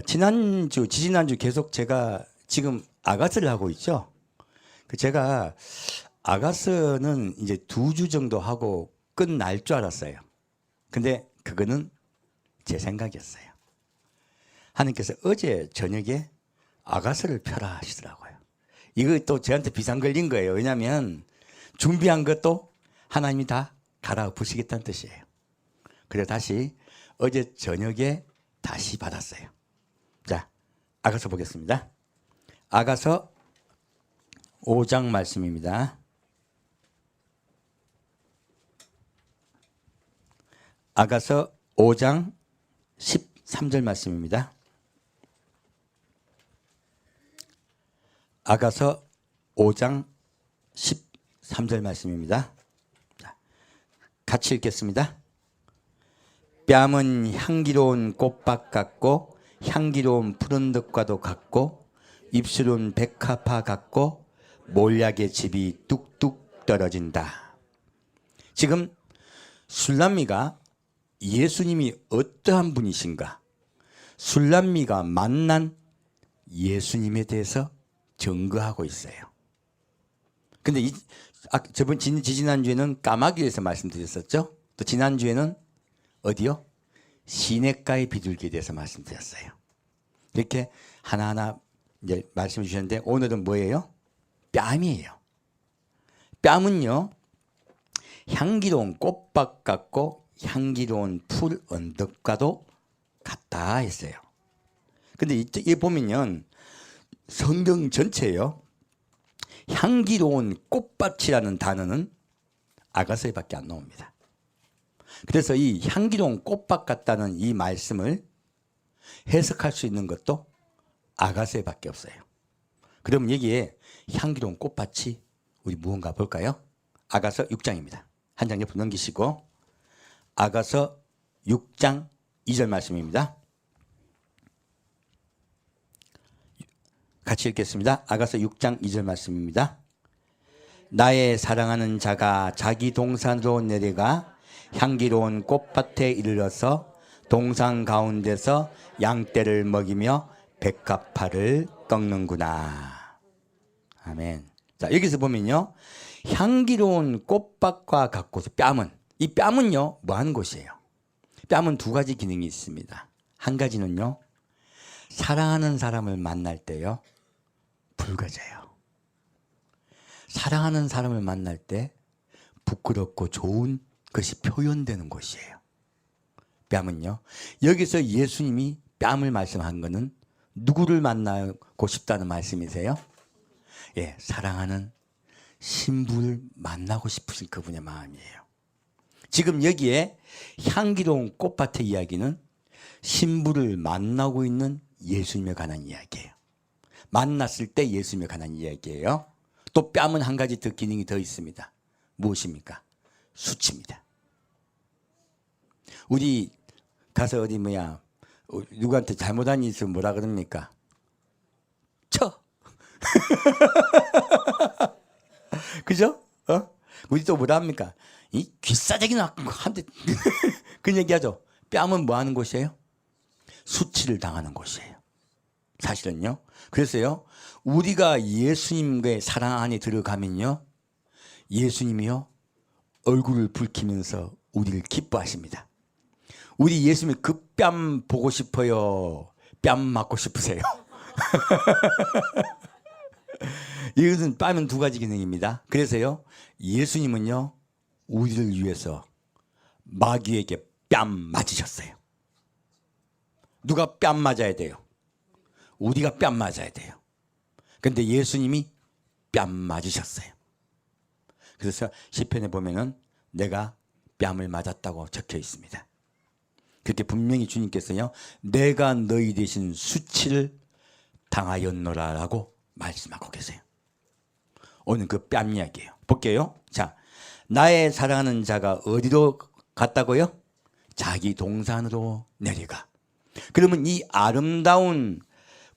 지지난주 계속 제가 지금 아가서를 하고 있죠. 제가 아가서는 이제 2주 정도 하고 끝날 줄 알았어요. 근데 그거는 제 생각이었어요. 하나님께서 어제 저녁에 아가서를 펴라 하시더라고요. 이거 또 저한테 비상 걸린 거예요. 왜냐하면 준비한 것도 하나님이 다 갈아엎으시겠다는 뜻이에요. 그래서 다시 어제 저녁에 다시 받았어요. 자, 아가서 보겠습니다. 아가서 5장 말씀입니다. 아가서 5장 13절 말씀입니다. 아가서 5장 13절 말씀입니다. 자, 같이 읽겠습니다. 뺨은 향기로운 꽃밭 같고 향기로운 푸른 득과도 같고 입술은 백합화 같고 몰약의 즙이 뚝뚝 떨어진다. 지금 술람미가 예수님이 어떠한 분이신가, 술람미가 만난 예수님에 대해서 증거하고 있어요. 근데 저번 지난주에는 까마귀에서 말씀드렸었죠. 또 지난주에는 어디요? 시냇가의 비둘기에 대해서 말씀드렸어요. 이렇게 하나하나 이제 말씀해 주셨는데 오늘은 뭐예요? 뺨이에요. 뺨은요, 향기로운 꽃밭 같고 향기로운 풀 언덕과도 같다 했어요. 근데 이 보면요, 성경 전체예요. 향기로운 꽃밭이라는 단어는 아가서에밖에 안 나옵니다. 그래서 이 향기로운 꽃밭 같다는 이 말씀을 해석할 수 있는 것도 아가서에밖에 없어요. 그럼 여기에 향기로운 꽃밭이 우리 무언가 볼까요? 아가서 6장입니다. 한 장 옆으로 넘기시고 아가서 6장 2절 말씀입니다. 같이 읽겠습니다. 아가서 6장 2절 말씀입니다. 나의 사랑하는 자가 자기 동산으로 내려가 향기로운 꽃밭에 이르러서 동산 가운데서 양떼를 먹이며 백합화를 꺾는구나. 아멘. 자, 여기서 보면요, 향기로운 꽃밭과 같고서 이 뺨은요 뭐 하는 곳이에요? 뺨은 두 가지 기능이 있습니다. 한 가지는요, 사랑하는 사람을 만날 때요 붉어져요. 사랑하는 사람을 만날 때 부끄럽고 좋은 것이 표현되는 곳이에요. 뺨은요. 여기서 예수님이 뺨을 말씀한 것은 누구를 만나고 싶다는 말씀이세요? 예, 사랑하는 신부를 만나고 싶으신 그분의 마음이에요. 지금 여기에 향기로운 꽃밭의 이야기는 신부를 만나고 있는 예수님에 관한 이야기예요. 만났을 때 예수님에 관한 이야기예요. 또 뺨은 한 가지 더 기능이 더 있습니다. 무엇입니까? 수치입니다. 우리 가서 누구한테 잘못한 일 있으면 뭐라 그럽니까? 쳐. 그죠? 우리 또 뭐라 합니까? 이 귀싸대기 한대 그 얘기하죠. 뺨은 뭐 하는 곳이에요? 수치를 당하는 곳이에요. 사실은요. 그래서요, 우리가 예수님의 사랑 안에 들어가면요, 예수님이요 얼굴을 붉히면서 우리를 기뻐하십니다. 우리 예수님 그 뺨 보고 싶어요? 뺨 맞고 싶으세요? 이것은 뺨은 두 가지 기능입니다. 그래서요, 예수님은요 우리를 위해서 마귀에게 뺨 맞으셨어요. 누가 뺨 맞아야 돼요? 우리가 뺨 맞아야 돼요. 그런데 예수님이 뺨 맞으셨어요. 그래서 시편에 보면은 내가 뺨을 맞았다고 적혀 있습니다. 그렇게 분명히 주님께서요, 내가 너희 대신 수치를 당하였노라라고 말씀하고 계세요. 오늘 그 뺨 이야기예요. 볼게요. 자, 나의 사랑하는 자가 어디로 갔다고요? 자기 동산으로 내려가. 그러면 이 아름다운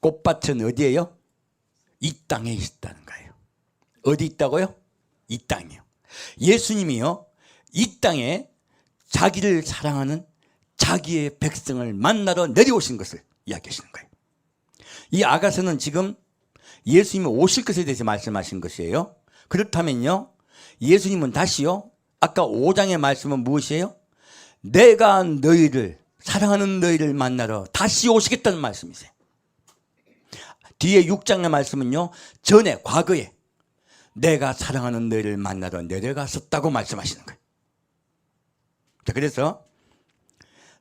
꽃밭은 어디예요? 이 땅에 있다는 거예요. 어디 있다고요? 이 땅이요. 예수님이요 이 땅에 자기를 사랑하는 자기의 백성을 만나러 내려오신 것을 이야기하시는 거예요. 이 아가서는 지금 예수님이 오실 것에 대해서 말씀하신 것이에요. 그렇다면요, 예수님은 다시요, 아까 5장의 말씀은 무엇이에요? 내가 너희를, 사랑하는 너희를 만나러 다시 오시겠다는 말씀이세요. 뒤에 6장의 말씀은요, 전에, 과거에 내가 사랑하는 너희를 만나러 내려갔었다고 말씀하시는 거예요. 자, 그래서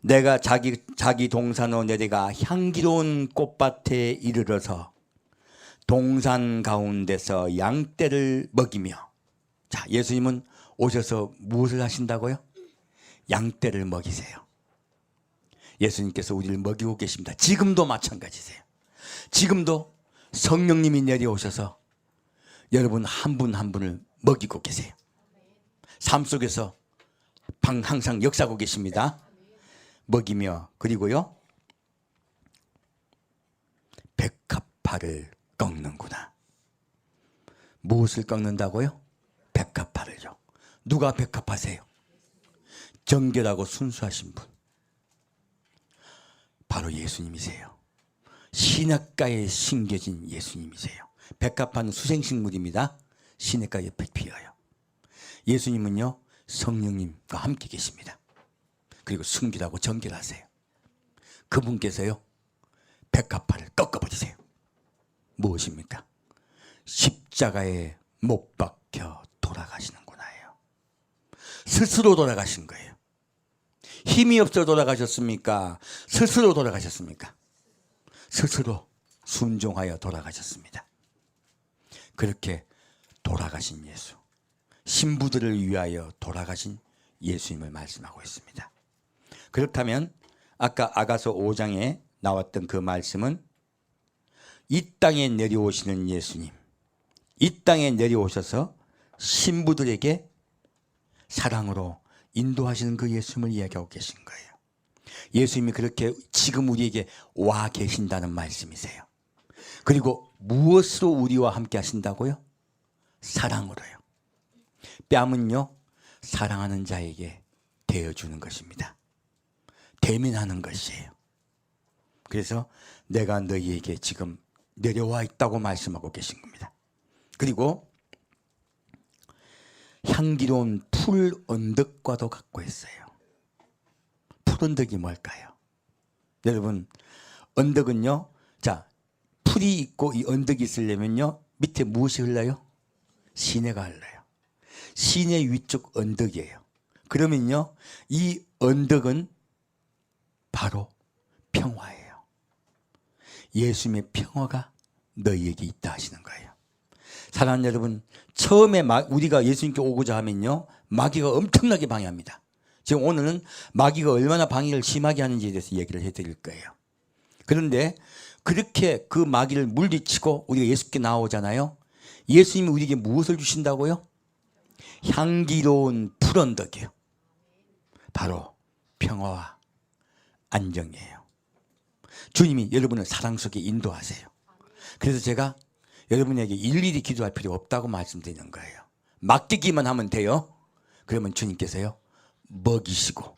내가 자기 동산으로 내려가 향기로운 꽃밭에 이르러서 동산 가운데서 양떼를 먹이며. 자, 예수님은 오셔서 무엇을 하신다고요? 양떼를 먹이세요. 예수님께서 우리를 먹이고 계십니다. 지금도 마찬가지세요. 지금도 성령님이 내려오셔서 여러분 한 분 한 분을 먹이고 계세요. 삶 속에서 항상 역사하고 계십니다. 먹이며. 그리고요, 백합화를 꺾는구나. 무엇을 꺾는다고요? 백합화를요. 누가 백합화세요? 정결하고 순수하신 분, 바로 예수님이세요. 시냇가에 심겨진 예수님이세요. 백합화는 수생식물입니다. 시냇가에 피어요. 예수님은요, 성령님과 함께 계십니다. 그리고 순결하고 정결하세요. 그분께서요, 백합화를 꺾어버리세요. 무엇입니까? 십자가에 못 박혀 돌아가시는구나요. 스스로 돌아가신 거예요. 힘이 없어 돌아가셨습니까? 스스로 돌아가셨습니까? 스스로 순종하여 돌아가셨습니다. 그렇게 돌아가신 예수, 신부들을 위하여 돌아가신 예수님을 말씀하고 있습니다. 그렇다면 아까 아가서 5장에 나왔던 그 말씀은 이 땅에 내려오시는 예수님, 이 땅에 내려오셔서 신부들에게 사랑으로 인도하시는 그 예수님을 이야기하고 계신 거예요. 예수님이 그렇게 지금 우리에게 와 계신다는 말씀이세요. 그리고 무엇으로 우리와 함께 하신다고요? 사랑으로요. 뺨은요, 사랑하는 자에게 대어주는 것입니다. 대면하는 것이에요. 그래서 내가 너희에게 지금 내려와 있다고 말씀하고 계신 겁니다. 그리고 향기로운 풀 언덕과도 갖고 있어요. 풀 언덕이 뭘까요? 여러분, 언덕은요, 자, 풀이 있고 이 언덕이 있으려면요, 밑에 무엇이 흘러요? 시내가 흘러요. 시내 위쪽 언덕이에요. 그러면요, 이 언덕은 바로 평화예요. 예수님의 평화가 너희에게 있다 하시는 거예요. 사랑하는 여러분, 처음에 우리가 예수님께 오고자 하면요, 마귀가 엄청나게 방해합니다. 지금 오늘은 마귀가 얼마나 방해를 심하게 하는지에 대해서 얘기를 해드릴 거예요. 그런데 그렇게 그 마귀를 물리치고 우리가 예수께 나오잖아요. 예수님이 우리에게 무엇을 주신다고요? 향기로운 푸른덕이에요. 바로 평화와 안정이에요. 주님이 여러분을 사랑 속에 인도하세요. 그래서 제가 여러분에게 일일이 기도할 필요 없다고 말씀드리는 거예요. 맡기기만 하면 돼요. 그러면 주님께서요, 먹이시고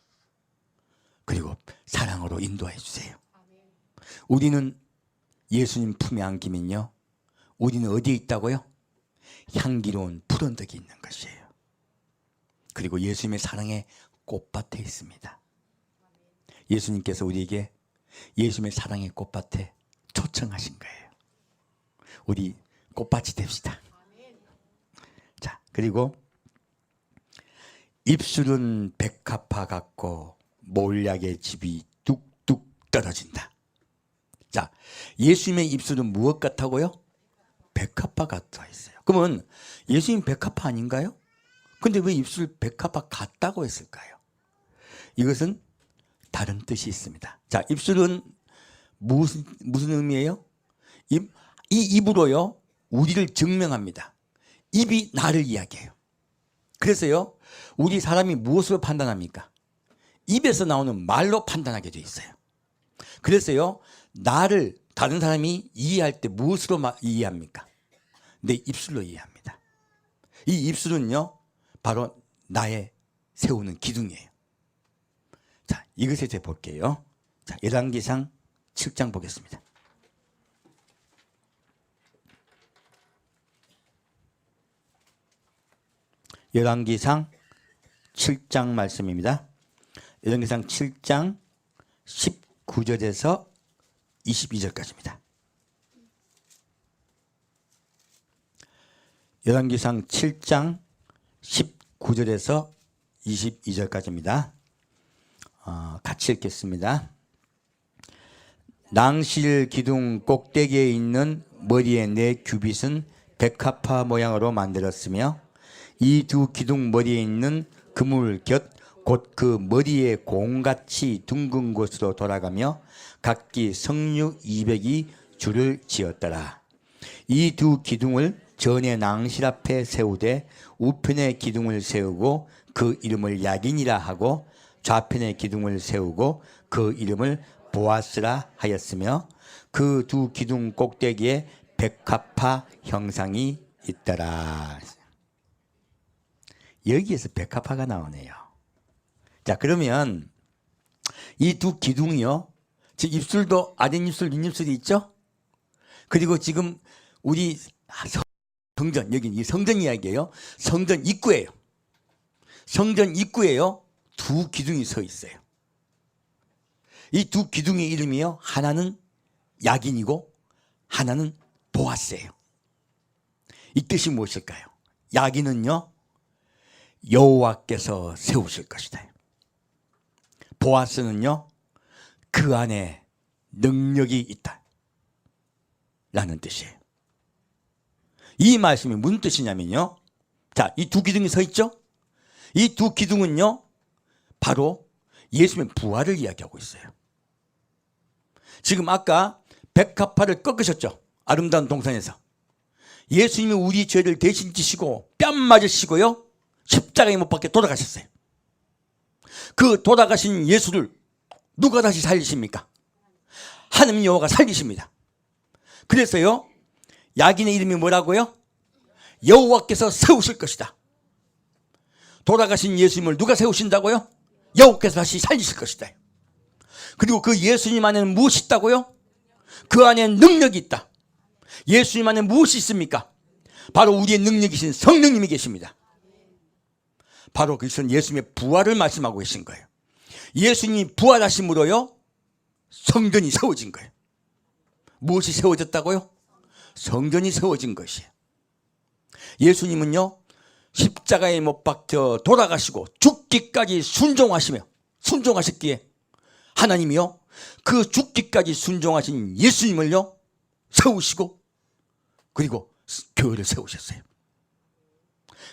그리고 사랑으로 인도해 주세요. 우리는 예수님 품에 안기면요, 우리는 어디에 있다고요? 향기로운 푸른덕이 있는 것이에요. 그리고 예수님의 사랑의 꽃밭에 있습니다. 예수님께서 우리에게 예수님의 사랑의 꽃밭에 초청하신 거예요. 우리 꽃밭이 됩시다. 자, 그리고 입술은 백합화 같고 몰약의 즙이 뚝뚝 떨어진다. 자, 예수님의 입술은 무엇 같다고요? 백합화 같아 있어요. 그러면 예수님 백합화 아닌가요? 근데 왜 입술 백합화 같다고 했을까요? 이것은 다른 뜻이 있습니다. 자, 입술은 무슨 의미예요? 이 입으로요, 우리를 증명합니다. 입이 나를 이야기해요. 그래서요, 우리 사람이 무엇으로 판단합니까? 입에서 나오는 말로 판단하게 돼 있어요. 그래서요, 나를 다른 사람이 이해할 때 무엇으로 이해합니까? 내 입술로 이해합니다. 이 입술은요, 바로 나의 세우는 기둥이에요. 자, 이것에 대해 볼게요. 자, 열왕기상 7장 보겠습니다. 열왕기상 7장 말씀입니다. 열왕기상 7장 19절에서 22절까지입니다. 열왕기상 7장 19절에서 22절까지입니다. 같이 읽겠습니다. 낭실 기둥 꼭대기에 있는 머리의 네 규빗은 백합화 모양으로 만들었으며 이 두 기둥 머리에 있는 그물 곁 곧 그 머리의 공같이 둥근 곳으로 돌아가며 각기 성류 200이 줄을 지었더라. 이 두 기둥을 전의 낭실 앞에 세우되 우편의 기둥을 세우고 그 이름을 야긴이라 하고 좌편의 기둥을 세우고 그 이름을 보아스라 하였으며 그 두 기둥 꼭대기에 백합화 형상이 있더라. 여기에서 백합화가 나오네요. 자, 그러면 이 두 기둥이요, 즉 입술도 아랫입술, 윗입술이 있죠. 그리고 지금 우리 성전, 여기 이 성전 이야기예요. 성전 입구예요. 성전 입구에요, 두 기둥이 서 있어요. 이 두 기둥의 이름이요, 하나는 야긴이고 하나는 보아스예요. 이 뜻이 무엇일까요? 야긴은요, 여호와께서 세우실 것이다. 보아스는요, 그 안에 능력이 있다 라는 뜻이에요. 이 말씀이 무슨 뜻이냐면요, 자, 이 두 기둥이 서 있죠. 이 두 기둥은요, 바로 예수님의 부활을 이야기하고 있어요. 지금 아까 백합화를 꺾으셨죠. 아름다운 동산에서 예수님이 우리 죄를 대신 지시고 뺨 맞으시고요, 십자가에 못 박혀 돌아가셨어요. 그 돌아가신 예수를 누가 다시 살리십니까? 하나님 여호와가 살리십니다. 그래서요, 야긴의 이름이 뭐라고요? 여호와께서 세우실 것이다. 돌아가신 예수님을 누가 세우신다고요? 여호와께서 다시 살리실 것이다. 그리고 그 예수님 안에는 무엇이 있다고요? 그 안에 능력이 있다. 예수님 안에 무엇이 있습니까? 바로 우리의 능력이신 성령님이 계십니다. 바로 그것은 예수님의 부활을 말씀하고 계신 거예요. 예수님이 부활하심으로요, 성전이 세워진 거예요. 무엇이 세워졌다고요? 성전이 세워진 것이에요. 예수님은요, 십자가에 못 박혀 돌아가시고 죽기까지 순종하셨기에 하나님이요, 그 죽기까지 순종하신 예수님을요 세우시고 그리고 교회를 세우셨어요.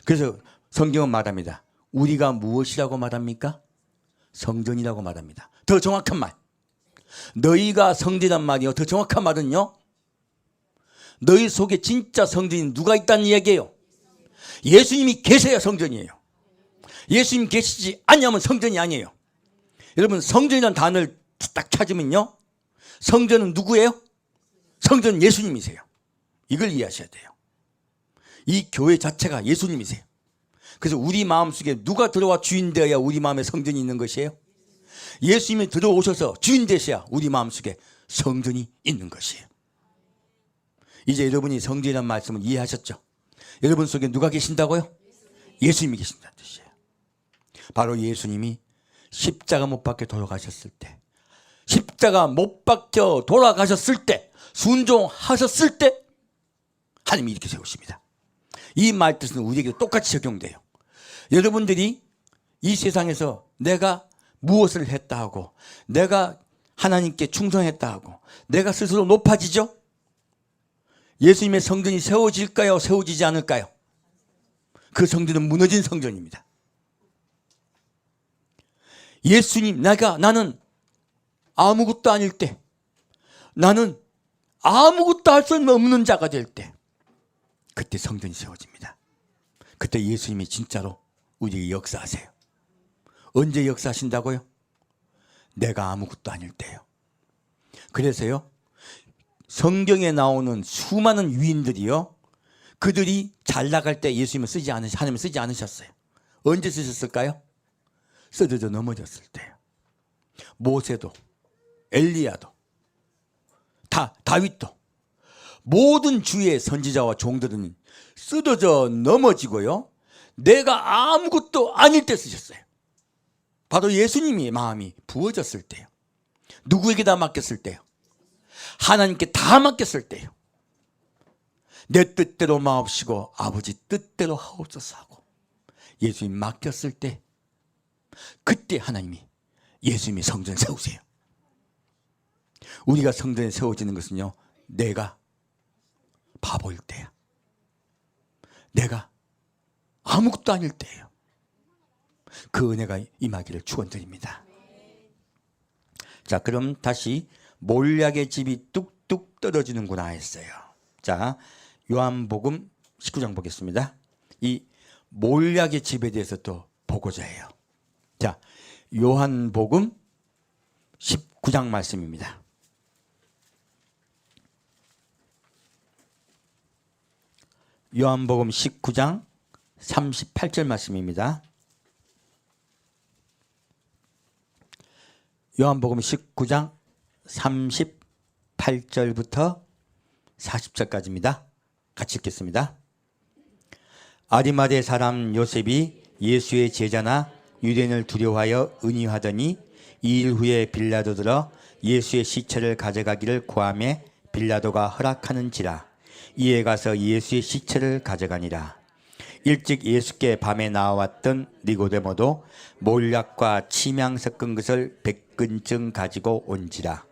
그래서 성경은 말합니다. 우리가 무엇이라고 말합니까? 성전이라고 말합니다. 더 정확한 말, 너희가 성전이란 말이요, 더 정확한 말은요, 너희 속에 진짜 성전이 누가 있다는 얘기예요. 예수님이 계셔야 성전이에요. 예수님 계시지 않냐면 성전이 아니에요. 여러분, 성전이라는 단어를 딱 찾으면요, 성전은 누구예요? 성전은 예수님이세요. 이걸 이해하셔야 돼요. 이 교회 자체가 예수님이세요. 그래서 우리 마음속에 누가 들어와 주인 되어야 우리 마음에 성전이 있는 것이에요? 예수님이 들어오셔서 주인 되셔야 우리 마음속에 성전이 있는 것이에요. 이제 여러분이 성전이라는 말씀을 이해하셨죠? 여러분 속에 누가 계신다고요? 예수님이 계신다는 뜻이에요. 바로 예수님이 십자가 못 박혀 돌아가셨을 때, 십자가 못 박혀 돌아가셨을 때, 순종하셨을 때 하나님이 이렇게 세우십니다. 이 말뜻은 우리에게 똑같이 적용돼요. 여러분들이 이 세상에서 내가 무엇을 했다 하고, 내가 하나님께 충성했다 하고, 내가 스스로 높아지죠? 예수님의 성전이 세워질까요? 세워지지 않을까요? 그 성전은 무너진 성전입니다. 예수님, 나는 아무것도 아닐 때, 나는 아무것도 할 수 없는 자가 될 때, 그때 성전이 세워집니다. 그때 예수님이 진짜로 우리에게 역사하세요. 언제 역사하신다고요? 내가 아무것도 아닐 때요. 그래서요, 성경에 나오는 수많은 위인들이요, 그들이 잘 나갈 때 예수님을 하나님을 쓰지 않으셨어요. 언제 쓰셨을까요? 쓰러져 넘어졌을 때요. 모세도, 엘리야도, 다윗도, 모든 주의 선지자와 종들은 쓰러져 넘어지고요, 내가 아무것도 아닐 때 쓰셨어요. 바로 예수님이 마음이 부어졌을 때요. 누구에게 다 맡겼을 때요? 하나님께 다 맡겼을 때요. 내 뜻대로 마옵시고 아버지 뜻대로 하옵소서 하고 예수님 맡겼을 때, 그때 하나님이 예수님이 성전에 세우세요. 우리가 성전에 세워지는 것은요, 내가 바보일 때야. 내가 아무것도 아닐 때예요. 그 은혜가 임하기를 축원드립니다. 자, 그럼 다시 몰약의 집이 뚝뚝 떨어지는구나 했어요. 자, 요한복음 19장 보겠습니다. 이 몰약의 집에 대해서 또 보고자 해요. 자, 요한복음 19장 말씀입니다. 요한복음 19장 38절 말씀입니다. 요한복음 19장 38절부터 40절까지입니다. 같이 읽겠습니다. 아리마대 사람 요셉이 예수의 제자나 유대인을 두려워하여 은유하더니 2일 후에 빌라도 들어 예수의 시체를 가져가기를 구하매 빌라도가 허락하는지라. 이에 가서 예수의 시체를 가져가니라. 일찍 예수께 밤에 나와왔던 니고데모도 몰약과 침향 섞은 것을 100근쯤 가지고 온지라.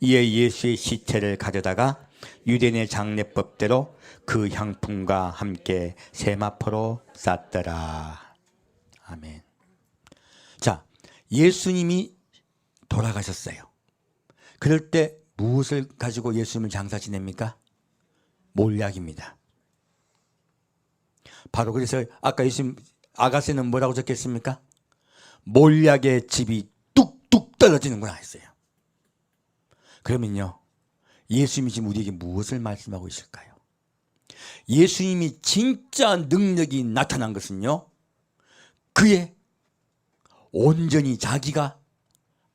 이에 예수의 시체를 가져다가 유대인의 장례법대로 그 향품과 함께 세마포로 쌌더라. 아멘. 자, 예수님이 돌아가셨어요. 그럴 때 무엇을 가지고 예수님을 장사 지냅니까? 몰약입니다. 바로 그래서 아까 예수님 아가새는 뭐라고 적혔습니까? 몰약의 집이 뚝뚝 떨어지는구나 했어요. 그러면요, 예수님이 지금 우리에게 무엇을 말씀하고 있을까요? 예수님이 진짜 능력이 나타난 것은요, 그의 온전히 자기가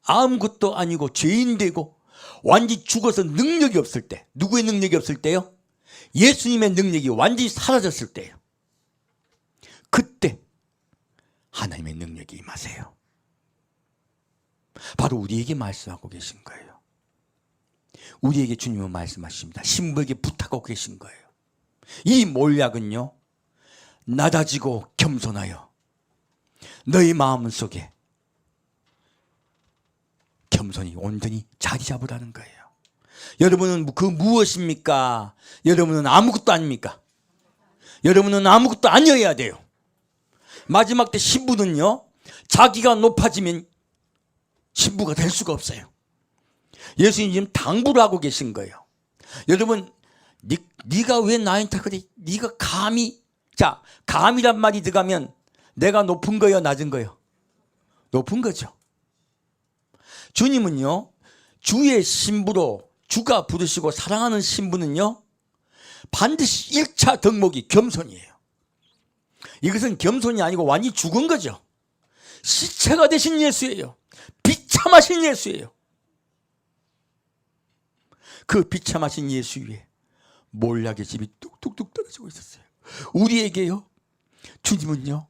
아무것도 아니고 죄인 되고 완전히 죽어서 능력이 없을 때, 누구의 능력이 없을 때요? 예수님의 능력이 완전히 사라졌을 때요. 그때 하나님의 능력이 임하세요. 바로 우리에게 말씀하고 계신 거예요. 우리에게 주님은 말씀하십니다. 신부에게 부탁하고 계신 거예요. 이 몰약은요, 낮아지고 겸손하여 너희 마음 속에 겸손히 온전히 자리 잡으라는 거예요. 여러분은 그 무엇입니까? 여러분은 아무것도 아닙니까? 여러분은 아무것도 아니어야 돼요. 마지막 때 신부는요, 자기가 높아지면 신부가 될 수가 없어요. 예수님 지금 당부를 하고 계신 거예요. 여러분, 네가 왜 나한테 그래? 네가 감히, 자, 감이란 말이 들어가면 내가 높은 거요, 낮은 거요? 높은 거죠. 주님은요, 주의 신부로 주가 부르시고 사랑하는 신부는요, 반드시 1차 덕목이 겸손이에요. 이것은 겸손이 아니고 완전히 죽은 거죠. 시체가 되신 예수예요. 비참하신 예수예요. 그 비참하신 예수 위에 몰약의 집이 뚝뚝뚝 떨어지고 있었어요. 우리에게요, 주님은요,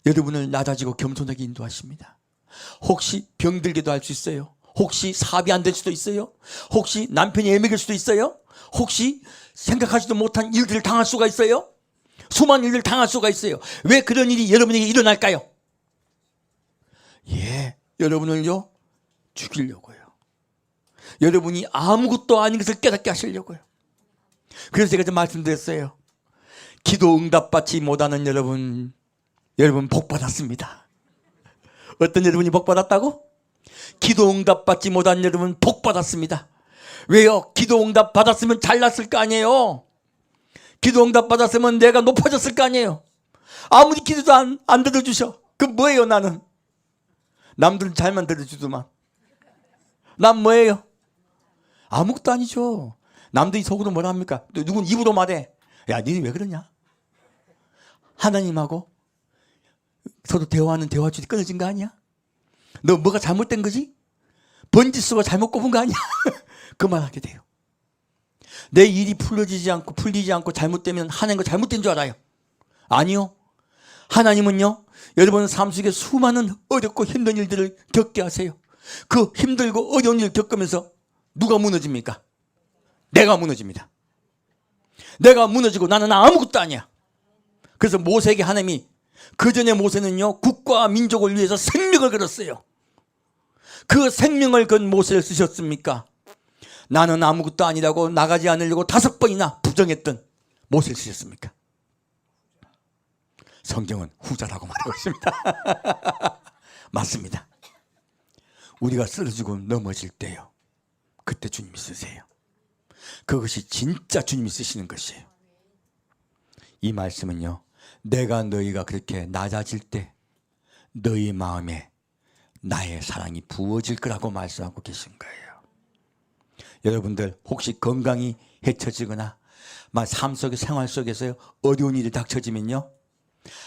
여러분을 낮아지고 겸손하게 인도하십니다. 혹시 병들게도 할 수 있어요. 혹시 사업이 안 될 수도 있어요. 혹시 남편이 애매길 수도 있어요. 혹시 생각하지도 못한 일들을 당할 수가 있어요. 수많은 일들을 당할 수가 있어요. 왜 그런 일이 여러분에게 일어날까요? 예, 여러분을요, 죽이려고요. 여러분이 아무것도 아닌 것을 깨닫게 하시려고요. 그래서 제가 좀 말씀드렸어요. 기도 응답받지 못하는 여러분 복 받았습니다. 어떤 여러분이 복 받았다고? 기도 응답받지 못한 여러분 복 받았습니다. 왜요? 기도 응답 받았으면 잘났을 거 아니에요. 기도 응답 받았으면 내가 높아졌을 거 아니에요. 아무리 기도도 안 들어주셔. 그럼 뭐예요? 나는 남들은 잘만 들어주더만 난 뭐예요? 아무것도 아니죠. 남들이 속으로 뭐라 합니까? 누군 입으로 말해. 야, 니는 왜 그러냐? 하나님하고 서로 대화하는 대화줄이 끊어진 거 아니야? 너 뭐가 잘못된 거지? 번지수가 잘못 꼽은 거 아니야? 그만하게 돼요. 내 일이 풀리지 않고 잘못되면 하는 거 잘못된 줄 알아요. 아니요. 하나님은요, 여러분 삶 속에 수많은 어렵고 힘든 일들을 겪게 하세요. 그 힘들고 어려운 일을 겪으면서 누가 무너집니까? 내가 무너집니다. 내가 무너지고 나는 아무것도 아니야. 그래서 모세에게 하나님이, 그 전에 모세는요 국가와 민족을 위해서 생명을 걸었어요. 그 생명을 건 모세를 쓰셨습니까? 나는 아무것도 아니라고 나가지 않으려고 5번이나 부정했던 모세를 쓰셨습니까? 성경은 후자라고 말하고 있습니다. 맞습니다. 우리가 쓰러지고 넘어질 때요, 그때 주님이 쓰세요. 그것이 진짜 주님이 쓰시는 것이에요. 이 말씀은요, 내가 너희가 그렇게 낮아질 때 너희 마음에 나의 사랑이 부어질 거라고 말씀하고 계신 거예요. 여러분들 혹시 건강이 해쳐지거나 삶 속의 생활 속에서 어려운 일이 닥쳐지면요,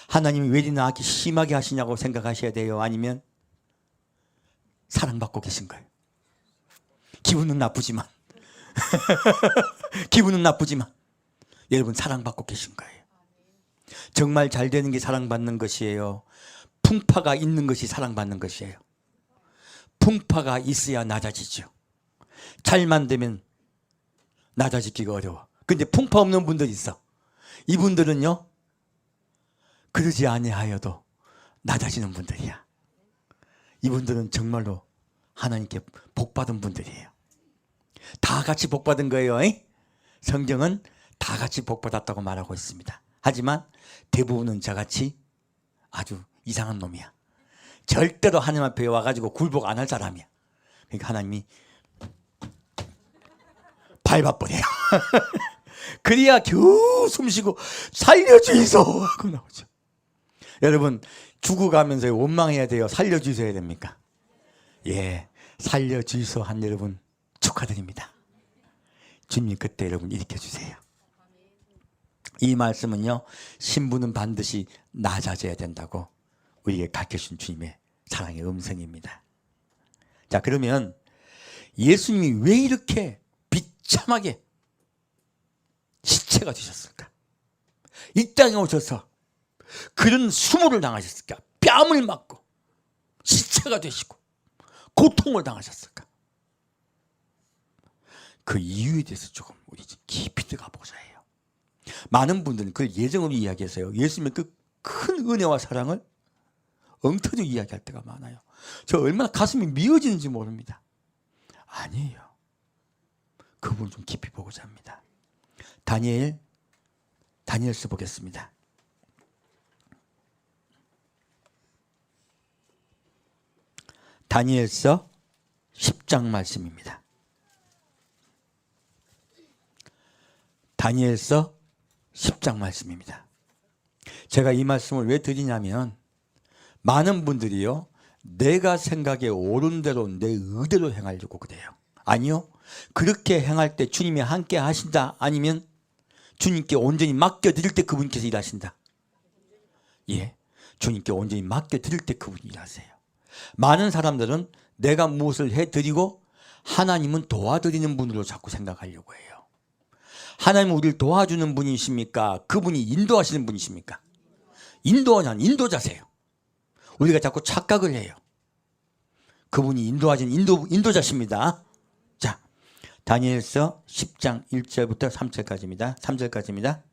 하나님이 왜 나에게 심하게 하시냐고 생각하셔야 돼요? 아니면 사랑받고 계신 거예요? 기분은 나쁘지만 기분은 나쁘지만 여러분 사랑받고 계신 거예요. 정말 잘 되는 게 사랑받는 것이에요. 풍파가 있는 것이 사랑받는 것이에요. 풍파가 있어야 낮아지죠. 잘만 되면 낮아지기가 어려워. 근데 풍파 없는 분들이 있어. 이분들은요 그러지 아니하여도 낮아지는 분들이야. 이분들은 정말로 하나님께 복받은 분들이에요. 다 같이 복받은 거예요. 성경은 다 같이 복받았다고 말하고 있습니다. 하지만 대부분은 저같이 아주 이상한 놈이야. 절대로 하나님 앞에 와가지고 굴복 안 할 사람이야. 그러니까 하나님이 밟아버려요. 그래야 겨우 숨쉬고 살려주이소 하고 나오죠. 여러분 죽어가면서 원망해야 돼요? 살려주셔야 됩니까? 예, 살려주이소 한 여러분 축하드립니다. 주님 그때 여러분 일으켜주세요. 이 말씀은요, 신부는 반드시 낮아져야 된다고 우리에게 가르쳐준 주님의 사랑의 음성입니다. 자, 그러면 예수님이 왜 이렇게 비참하게 시체가 되셨을까? 이 땅에 오셔서 그런 수모를 당하셨을까? 뺨을 맞고 시체가 되시고 고통을 당하셨을까? 그 이유에 대해서 조금 우리 깊이 들어가 보자 해요. 많은 분들은 그걸 예정으로 이야기해서요, 예수님의 그 큰 은혜와 사랑을 엉터리 이야기할 때가 많아요. 저 얼마나 가슴이 미어지는지 모릅니다. 아니에요. 그분을 좀 깊이 보고자 합니다. 다니엘서 보겠습니다. 다니엘서 10장 말씀입니다. 다니엘서 10장 말씀입니다. 제가 이 말씀을 왜 드리냐면, 많은 분들이요 내가 생각에 옳은 대로 내 의대로 행하려고 그래요. 아니요, 그렇게 행할 때 주님이 함께 하신다, 아니면 주님께 온전히 맡겨드릴 때 그분께서 일하신다. 예, 주님께 온전히 맡겨드릴 때 그분이 일하세요. 많은 사람들은 내가 무엇을 해드리고 하나님은 도와드리는 분으로 자꾸 생각하려고 해요. 하나님은 우리를 도와주는 분이십니까? 그분이 인도하시는 분이십니까? 인도하는 인도자세요. 우리가 자꾸 착각을 해요. 그분이 인도하신 인도자십니다. 자, 다니엘서 10장 1절부터 3절까지입니다. 3절까지입니다.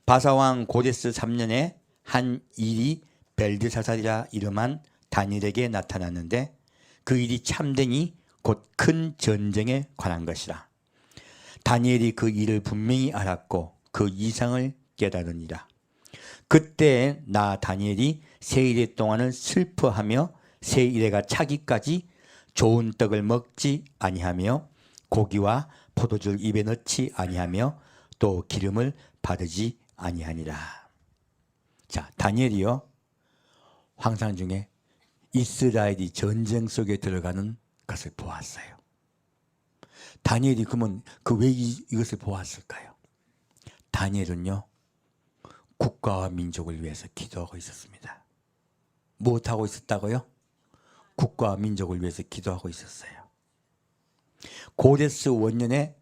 바사왕 고레스 3년에 한 일이 벨드사살이라 이름한 다니엘에게 나타났는데, 그 일이 참되니 곧 큰 전쟁에 관한 것이라. 다니엘이 그 일을 분명히 알았고 그 이상을 깨달으니라. 그때 나 다니엘이 세 일의 동안을 슬퍼하며 세 일에가 차기까지 좋은 떡을 먹지 아니하며 고기와 포도주를 입에 넣지 아니하며 또 기름을 바르지 아니하니라. 자, 다니엘이요 환상 중에 이스라엘이 전쟁 속에 들어가는 것을 보았어요. 다니엘이 그러면 왜 이것을 보았을까요? 다니엘은요 국가와 민족을 위해서 기도하고 있었습니다. 무엇하고 있었다고요? 국가와 민족을 위해서 기도하고 있었어요. 고레스 원년에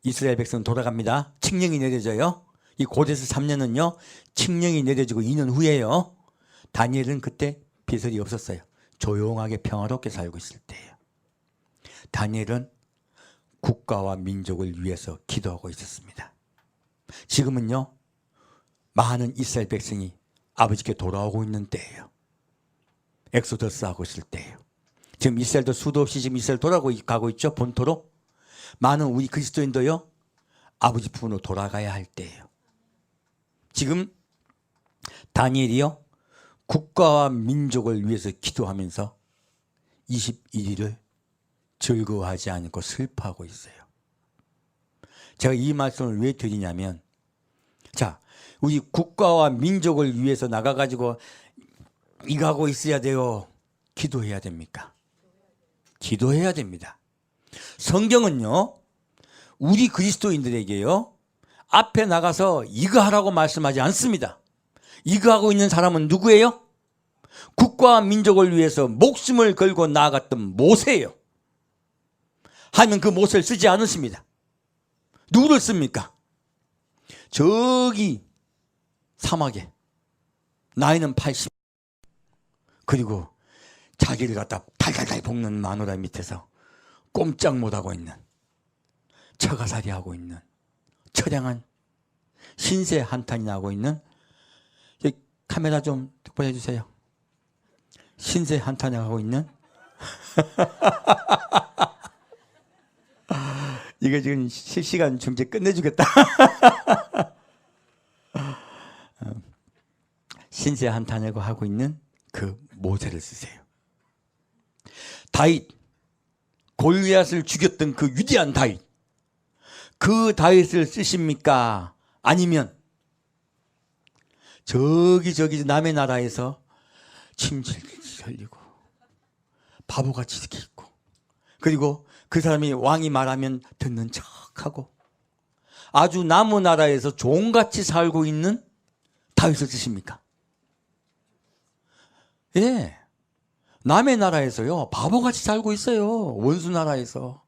이스라엘 백성은 돌아갑니다. 칙령이 내려져요. 이 고대에서 3년은요 칙령이 내려지고 2년 후에요 다니엘은 그때 비설이 없었어요. 조용하게 평화롭게 살고 있을 때예요. 다니엘은 국가와 민족을 위해서 기도하고 있었습니다. 지금은요 많은 이스라엘 백성이 아버지께 돌아오고 있는 때예요. 엑소더스 하고 있을 때예요. 지금 이스라엘도 수도 없이 지금 이스라엘 돌아가고 있죠. 본토로. 많은 우리 그리스도인도요 아버지 품으로 돌아가야 할 때예요. 지금 다니엘이요 국가와 민족을 위해서 기도하면서 21일을 즐거워하지 않고 슬퍼하고 있어요. 제가 이 말씀을 왜 드리냐면, 자, 우리 국가와 민족을 위해서 나가가지고 이거 하고 있어야 돼요? 기도해야 됩니까? 기도해야 됩니다. 성경은요 우리 그리스도인들에게요 앞에 나가서 이거 하라고 말씀하지 않습니다. 이거 하고 있는 사람은 누구예요? 국가와 민족을 위해서 목숨을 걸고 나아갔던 모세예요. 하면 그 모세를 쓰지 않으십니다. 누구를 씁니까? 저기 사막에 나이는 80 그리고 자기를 갖다 달달달 볶는 마누라 밑에서 꼼짝 못하고 있는 처가살이 하고 있는 처량한 신세 한탄이 나고 있는 카메라 좀 똑바로 해주세요. 신세 한탄하고 있는 이거 지금 실시간 중계 끝내주겠다. 신세 한탄하고 하고 있는 그 모세를 쓰세요. 다윗, 골리앗을 죽였던 그 위대한 다윗, 그 다윗을 쓰십니까? 아니면 저기 남의 나라에서 침질질 흘리고 바보같이 이렇게 있고 그리고 그 사람이 왕이 말하면 듣는 척하고 아주 남의 나라에서 종같이 살고 있는 다윗을 쓰십니까? 예, 남의 나라에서요 바보같이 살고 있어요. 원수 나라에서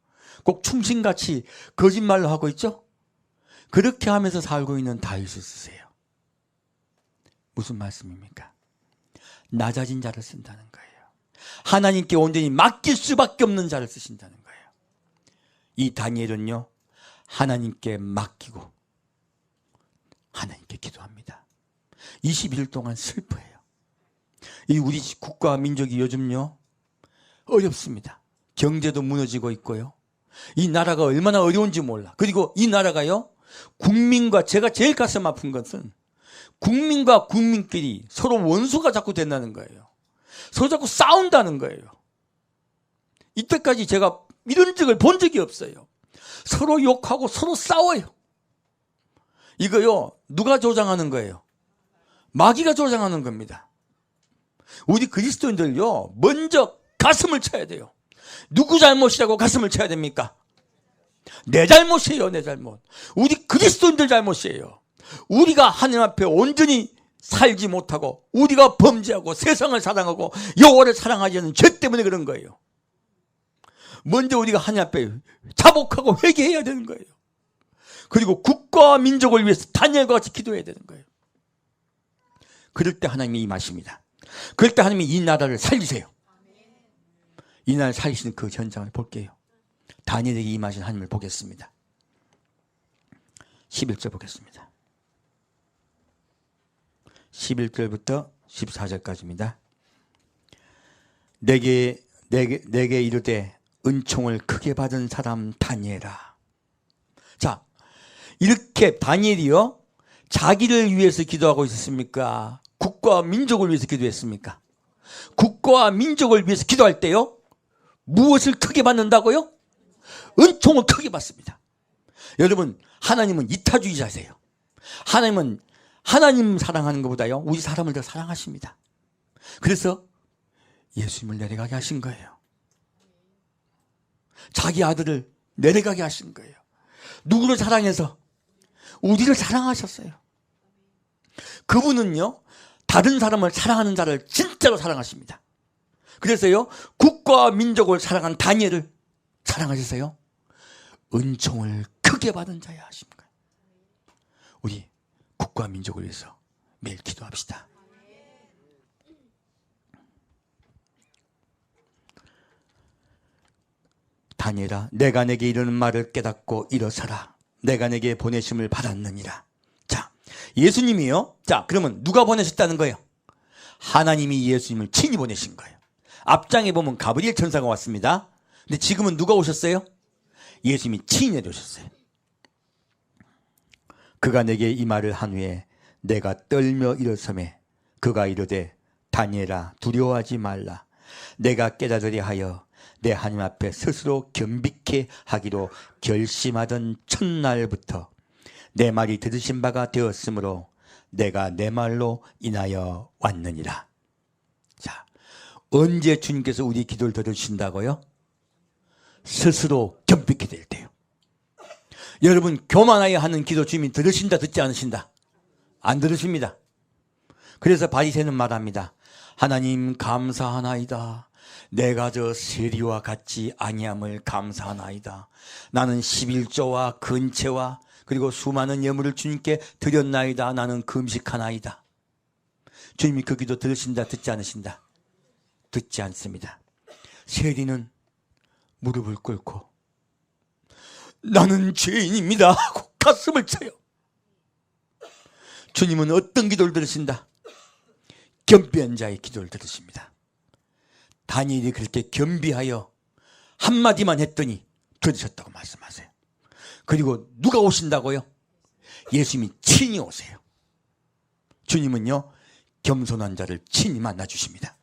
꼭 충신같이 거짓말로 하고 있죠. 그렇게 하면서 살고 있는 다윗을 쓰세요. 무슨 말씀입니까? 낮아진 자를 쓴다는 거예요. 하나님께 온전히 맡길 수밖에 없는 자를 쓰신다는 거예요. 이 다니엘은요 하나님께 맡기고 하나님께 기도합니다. 20일 동안 슬퍼해요. 이 우리 국가와 민족이 요즘요 어렵습니다. 경제도 무너지고 있고요. 이 나라가 얼마나 어려운지 몰라. 그리고 이 나라가요 국민과, 제가 제일 가슴 아픈 것은 국민과 국민끼리 서로 원수가 자꾸 된다는 거예요. 서로 자꾸 싸운다는 거예요. 이때까지 제가 이런 적을 본 적이 없어요. 서로 욕하고 서로 싸워요. 이거요 누가 조장하는 거예요? 마귀가 조장하는 겁니다. 우리 그리스도인들요 먼저 가슴을 쳐야 돼요. 누구 잘못이라고 가슴을 쳐야 됩니까? 내 잘못이에요. 내 잘못. 우리 그리스도인들 잘못이에요. 우리가 하나님 앞에 온전히 살지 못하고 우리가 범죄하고 세상을 사랑하고 여호와를 사랑하지 않는 죄 때문에 그런 거예요. 먼저 우리가 하나님 앞에 자복하고 회개해야 되는 거예요. 그리고 국가와 민족을 위해서 다니엘과 같이 기도해야 되는 거예요. 그럴 때 하나님이 임하십니다. 그럴 때 하나님이 이 나라를 살리세요. 이 나라를 살리시는 그 현장을 볼게요. 다니엘에게 임하신 하나님을 보겠습니다. 11절 보겠습니다. 11절부터 14절까지입니다. 내게 이르되 은총을 크게 받은 사람 다니엘아. 자, 이렇게 다니엘이요 자기를 위해서 기도하고 있었습니까? 국가와 민족을 위해서 기도했습니까? 국가와 민족을 위해서 기도할 때요 무엇을 크게 받는다고요? 은총을 크게 받습니다. 여러분, 하나님은 이타주의자세요. 하나님은 하나님 사랑하는 것보다요 우리 사람을 더 사랑하십니다. 그래서 예수님을 내려가게 하신 거예요. 자기 아들을 내려가게 하신 거예요. 누구를 사랑해서? 우리를 사랑하셨어요. 그분은요 다른 사람을 사랑하는 자를 진짜로 사랑하십니다. 그래서요 국가와 민족을 사랑한 다니엘을 사랑하셨어요. 은총을 크게 받은 자야 하신 거예요. 우리 국가 민족을 위해서 매일 기도합시다. 다니엘아, 내가 내게 이르는 말을 깨닫고 일어서라. 내가 내게 보내심을 받았느니라. 자, 예수님이요. 자, 그러면 누가 보내셨다는 거예요? 하나님이 예수님을 친히 보내신 거예요. 앞장에 보면 가브리엘 천사가 왔습니다. 근데 지금은 누가 오셨어요? 예수님이 친히 내려오셨어요. 그가 내게 이 말을 한 후에 내가 떨며 일어서매 그가 이르되 다니엘아 두려워하지 말라. 내가 깨달으려 하여 내 하나님 앞에 스스로 겸비케 하기로 결심하던 첫날부터 내 말이 들으신 바가 되었으므로 내가 내 말로 인하여 왔느니라. 자, 언제 주님께서 우리 기도를 들으신다고요? 스스로 겸비케 될 때요. 여러분 교만하여 하는 기도 주님이 들으신다 듣지 않으신다? 안 들으십니다. 그래서 바리새는 말합니다. 하나님 감사하나이다. 내가 저 세리와 같지 아니함을 감사하나이다. 나는 11조와 근체와 그리고 수많은 예물을 주님께 드렸나이다. 나는 금식하나이다. 주님이 그 기도 들으신다 듣지 않으신다? 듣지 않습니다. 세리는 무릎을 꿇고 나는 죄인입니다 하고 가슴을 쳐요. 주님은 어떤 기도를 들으신다? 겸비한 자의 기도를 들으십니다. 다니엘이 그렇게 겸비하여 한마디만 했더니 들으셨다고 말씀하세요. 그리고 누가 오신다고요? 예수님이 친히 오세요. 주님은요 겸손한 자를 친히 만나주십니다.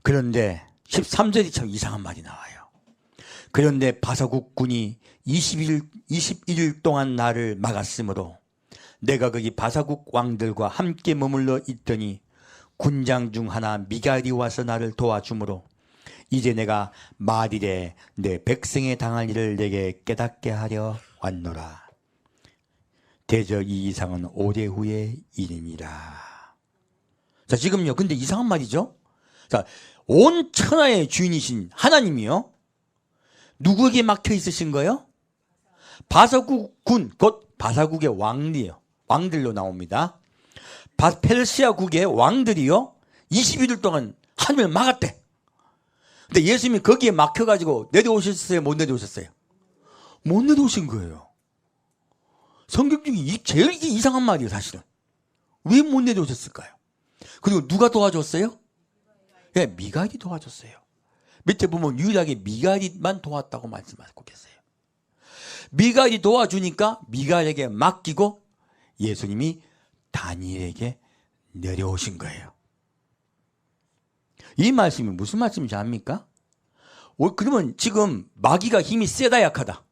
그런데 13절이 참 이상한 말이 나와요. 그런데 바사국 군이 21일 동안 나를 막았으므로 내가 거기 바사국 왕들과 함께 머물러 있더니 군장 중 하나 미갈이 와서 나를 도와주므로 이제 내가 말일에 내 백성에 당할 일을 내게 깨닫게 하려 왔노라. 대저 이 이상은 오래 후의 일이니라. 자, 지금요 근데 이상한 말이죠. 자, 온 천하의 주인이신 하나님이요 누구에게 막혀 있으신 거예요? 바사국 군, 곧 바사국의 왕이에요. 왕들로 나옵니다. 페르시아국의 왕들이요 21일 동안 하늘을 막았대. 근데 예수님이 거기에 막혀가지고 내려오셨어요? 못 내려오셨어요? 못 내려오신 거예요. 성경 중에 제일 이상한 말이에요. 사실은 왜 못 내려오셨을까요? 그리고 누가 도와줬어요? 예, 미갈이 도와줬어요. 밑에 보면 유일하게 미갈이만 도왔다고 말씀하고 계세요. 미갈이 도와주니까 미갈에게 맡기고 예수님이 다니엘에게 내려오신 거예요. 이 말씀이 무슨 말씀인지 압니까? 그러면 지금 마귀가 힘이 세다 약하다?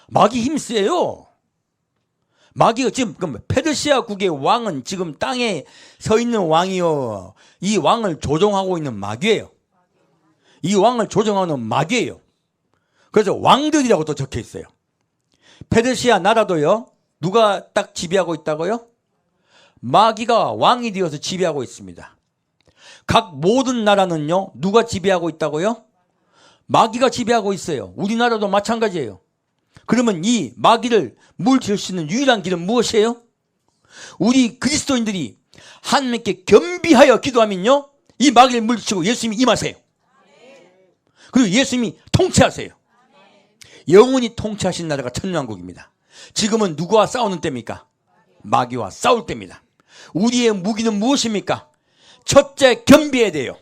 마귀 힘이 세요. 마귀가 지금 페르시아국의 왕은 지금 땅에 서 있는 왕이요. 이 왕을 조종하고 있는 마귀예요. 이 왕을 조종하는 마귀예요. 그래서 왕들이라고 또 적혀 있어요. 페르시아 나라도요. 누가 딱 지배하고 있다고요? 마귀가 왕이 되어서 지배하고 있습니다. 각 모든 나라는요. 누가 지배하고 있다고요? 마귀가 지배하고 있어요. 우리나라도 마찬가지예요. 그러면 이 마귀를 물리칠 수 있는 유일한 길은 무엇이에요? 우리 그리스도인들이 하나님께 겸비하여 기도하면요. 이 마귀를 물리치고 예수님이 임하세요. 그리고 예수님이 통치하세요. 영원히 통치하신 나라가 천년왕국입니다. 지금은 누구와 싸우는 때입니까? 마귀와 싸울 때입니다. 우리의 무기는 무엇입니까? 첫째 겸비해야 돼요.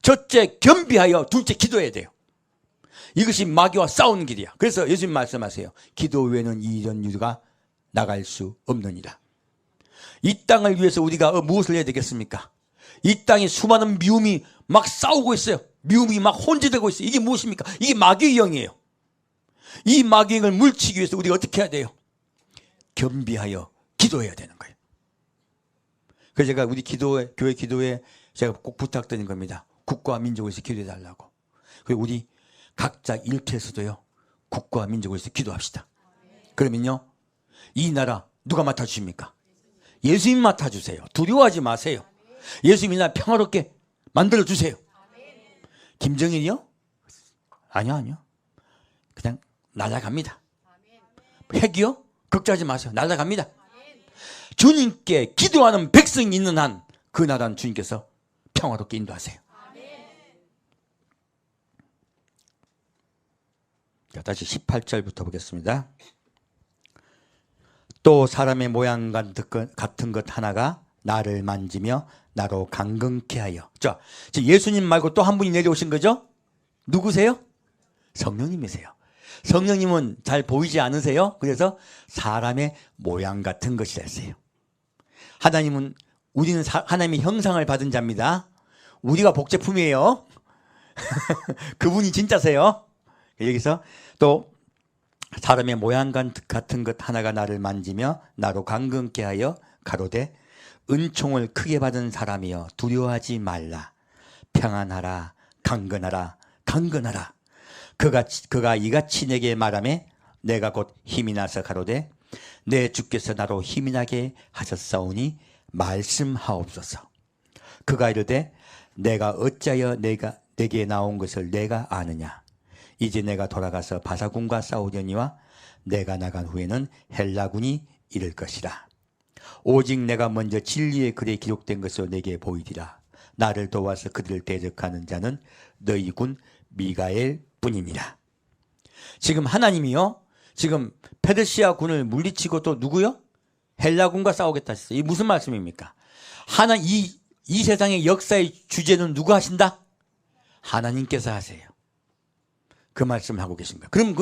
첫째 겸비하여 둘째 기도해야 돼요. 이것이 마귀와 싸우는 길이야. 그래서 예수님 말씀하세요. 기도 외에는 이런 일가 나갈 수 없느니라. 이 땅을 위해서 우리가 무엇을 해야 되겠습니까? 이 땅에 수많은 미움이 막 싸우고 있어요. 미움이 막 혼재되고 있어요. 이게 무엇입니까? 이게 마귀의 영이에요. 이 마귀의 영을 물치기 위해서 우리가 어떻게 해야 돼요? 겸비하여 기도해야 되는 거예요. 그래서 제가 우리 교회 기도에 제가 꼭 부탁드린 겁니다. 국가와 민족을 위해서 기도해 달라고. 그리고 우리 각자 일터에서도요. 국가와 민족을 위해서 기도합시다. 그러면요. 이 나라 누가 맡아주십니까? 예수님 맡아주세요. 두려워하지 마세요. 예수님이 나 평화롭게 만들어주세요. 김정일이요? 아니요. 날아갑니다. 핵이요? 걱정하지 마세요. 날아갑니다. 주님께 기도하는 백성이 있는 한 그 나라는 주님께서 평화롭게 인도하세요. 자, 다시 18절부터 보겠습니다. 또 사람의 모양 같은 것 하나가 나를 만지며 나로 강건케 하여. 자, 예수님 말고 또 한 분이 내려오신 거죠? 누구세요? 성령님이세요. 성령님은 잘 보이지 않으세요? 그래서 사람의 모양 같은 것이라 했어요. 하나님은 우리는 하나님의 형상을 받은 자입니다. 우리가 복제품이에요. 그분이 진짜세요. 여기서 또 사람의 모양 같은 것 하나가 나를 만지며 나로 강건케 하여 가로되 은총을 크게 받은 사람이여 두려워하지 말라. 평안하라. 강건하라. 강건하라. 그가 이같이 내게 말하매 내가 곧 힘이 나서 가로되 내 주께서 나로 힘이 나게 하셨사오니 말씀하옵소서. 그가 이르되 내가 어찌하여 내게 나온 것을 내가 아느냐. 이제 내가 돌아가서 바사군과 싸우려니와 내가 나간 후에는 헬라군이 이를 것이라. 오직 내가 먼저 진리의 글에 기록된 것으로 내게 보이리라. 나를 도와서 그들을 대적하는 자는 너희 군 미가엘 뿐이니라. 지금 하나님이요, 지금 페르시아 군을 물리치고 또 누구요? 헬라군과 싸우겠다 했어요. 이 무슨 말씀입니까? 이 세상의 역사의 주제는 누가 하신다? 하나님께서 하세요. 그 말씀을 하고 계십니다. 그럼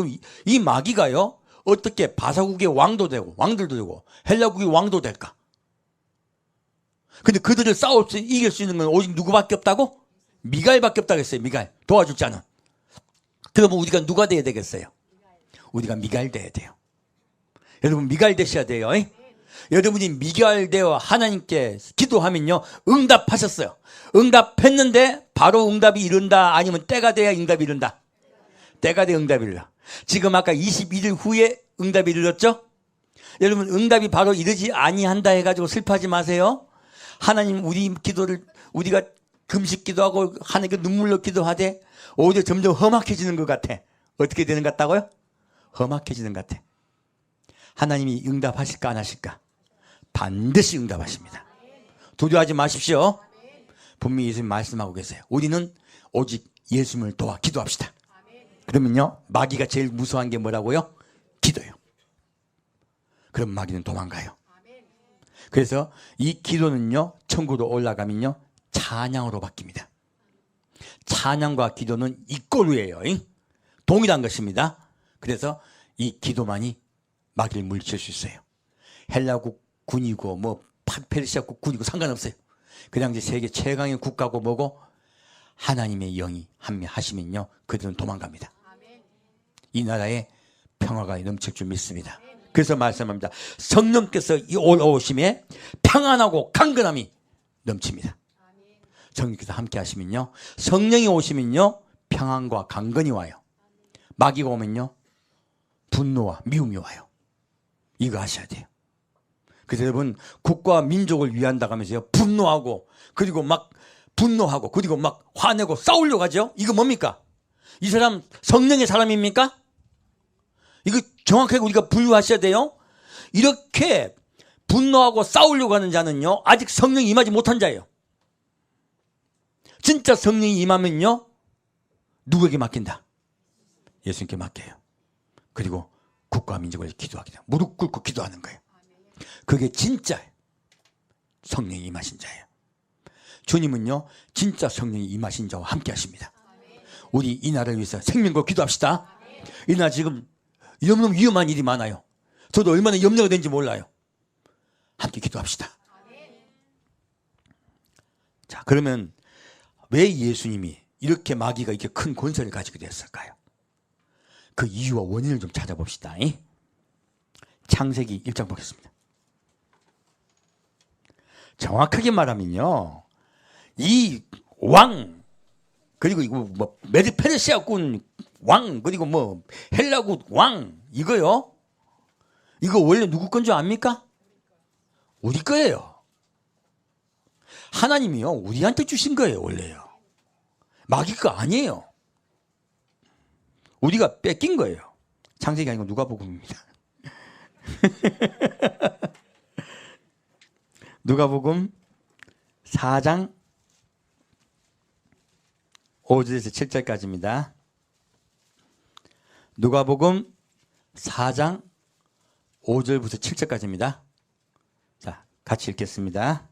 이 마귀가요, 어떻게 바사국의 왕도 되고 왕들도 되고 헬라국의 왕도 될까? 근데 그들을 이길 수 있는 건 오직 누구밖에 없다고? 미가엘밖에 없다고 했어요. 미가엘. 도와줄 자는. 그러면 우리가 누가 돼야 되겠어요? 우리가 미가엘 돼야 돼요. 여러분 미가엘 되셔야 돼요. 여러분이 미가엘 되어 하나님께 기도하면요 응답하셨어요. 응답했는데 바로 응답이 이른다, 아니면 때가 돼야 응답이 이른다? 때가 돼야 응답이 이른다. 지금 아까 21일 후에 응답이 이르렀죠? 여러분 응답이 바로 이르지 아니한다 해가지고 슬퍼하지 마세요. 하나님 우리 기도를, 우리가 금식 기도하고 하나님께 눈물로 기도하되 오히려 점점 험악해지는 것 같아. 어떻게 되는 것 같다고요? 험악해지는 것 같아. 하나님이 응답하실까 안 하실까? 반드시 응답하십니다. 두려워하지 마십시오. 분명히 예수님 말씀하고 계세요. 우리는 오직 예수님을 도와 기도합시다. 그러면요 마귀가 제일 무서워한 게 뭐라고요? 기도요. 그럼 마귀는 도망가요. 그래서 이 기도는요 천국으로 올라가면요 찬양으로 바뀝니다. 찬양과 기도는 이꼬르예요. 동일한 것입니다. 그래서 이 기도만이 마귀를 물리칠 수 있어요. 헬라국 군이고 뭐 페르시아국 군이고 상관없어요. 그냥 이제 세계 최강의 국가고 뭐고 하나님의 영이 하시면요 그들은 도망갑니다. 이 나라에 평화가 넘칠 줄 믿습니다. 그래서 말씀합니다. 성령께서 올라오심에 평안하고 강건함이 넘칩니다. 성령께서 함께 하시면요, 성령이 오시면요 평안과 강건이 와요. 마귀가 오면요 분노와 미움이 와요. 이거 아셔야 돼요. 그래서 여러분 국가와 민족을 위한다고 하면서요 분노하고 그리고 막 화내고 싸우려고 하죠. 이거 뭡니까? 이 사람 성령의 사람입니까? 이거 정확하게 우리가 분류하셔야 돼요. 이렇게 분노하고 싸우려고 하는 자는요 아직 성령이 임하지 못한 자예요. 진짜 성령이 임하면요 누구에게 맡긴다? 예수님께 맡겨요. 그리고 국가와 민족을 기도하게 돼요. 무릎 꿇고 기도하는 거예요. 그게 진짜 성령이 임하신 자예요. 주님은요 진짜 성령이 임하신 자와 함께 하십니다. 우리 이 나라를 위해서 생명과 기도합시다. 이 나라 지금 너무너무 위험한 일이 많아요. 저도 얼마나 염려가 되는지 몰라요. 함께 기도합시다. 자, 그러면 왜 예수님이 이렇게 마귀가 이렇게 큰 권세를 가지게 됐을까요? 그 이유와 원인을 좀 찾아봅시다. 창세기 1장 보겠습니다. 정확하게 말하면요 이 왕, 그리고 이거 뭐 페르시아군 왕, 그리고 뭐 헬라군 왕, 이거요 이거 원래 누구 건 줄 압니까? 우리 거예요. 하나님이요 우리한테 주신 거예요. 원래요 마귀 거 아니에요. 우리가 뺏긴 거예요. 창세기 아니고 누가복음입니다. 누가복음 4장 5절에서 7절까지입니다. 누가복음 4장 5절부터 7절까지입니다. 자, 같이 읽겠습니다.